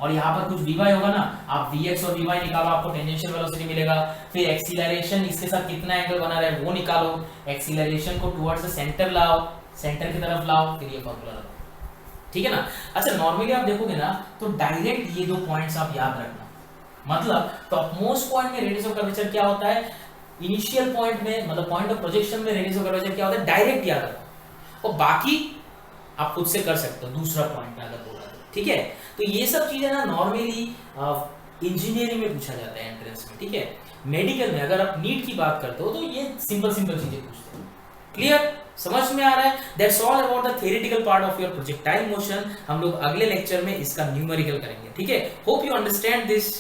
और यहाँ पर कुछ vy होगा ना, आप vx और vy निकालो, आपको टेंजेंशियल वेलोसिटी मिलेगा। फिर एक्सीलरेशन इसके साथ कितना एंगल बना रहा है वो निकालो, एक्सीलरेशन को टुवर्ड्स द सेंटर लाओ, सेंटर की तरफ लाओ, फिर ये फॉर्मूला लगाओ, ठीक है ना। अच्छा, नॉर्मली आप देखोगे ना तो डायरेक्ट ये दो पॉइंट्स आप याद रखना, मतलब टॉप मोस्ट पॉइंट में रेडियस ऑफ कर्वेचर क्या होता है, इनिशियल पॉइंट में, मतलब पॉइंट ऑफ प्रोजेक्शन में रेडियस ऑफ कर्वेचर क्या होता है, डायरेक्ट याद रखो, और बाकी आप खुद से कर सकते हो दूसरा पॉइंट में अगर बोला तो, ठीक है। तो ये सब चीजें ना नॉर्मली इंजीनियरिंग में पूछा जाता है एंट्रेंस में, ठीक है। मेडिकल में अगर आप नीट की बात करते हो तो ये सिंपल सिंपल चीजें पूछते हैं। क्लियर, समझ में आ रहा है? That's all about the theoretical part of your projectile motion. हम लोग अगले लेक्चर में इसका न्यूमेरिकल करेंगे, ठीक है। Hope you understand this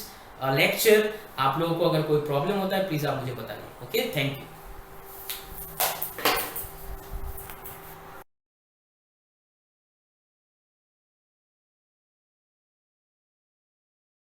lecture. आप लोगों को अगर कोई प्रॉब्लम होता है प्लीज आप मुझे बताइए। Okay, thank you.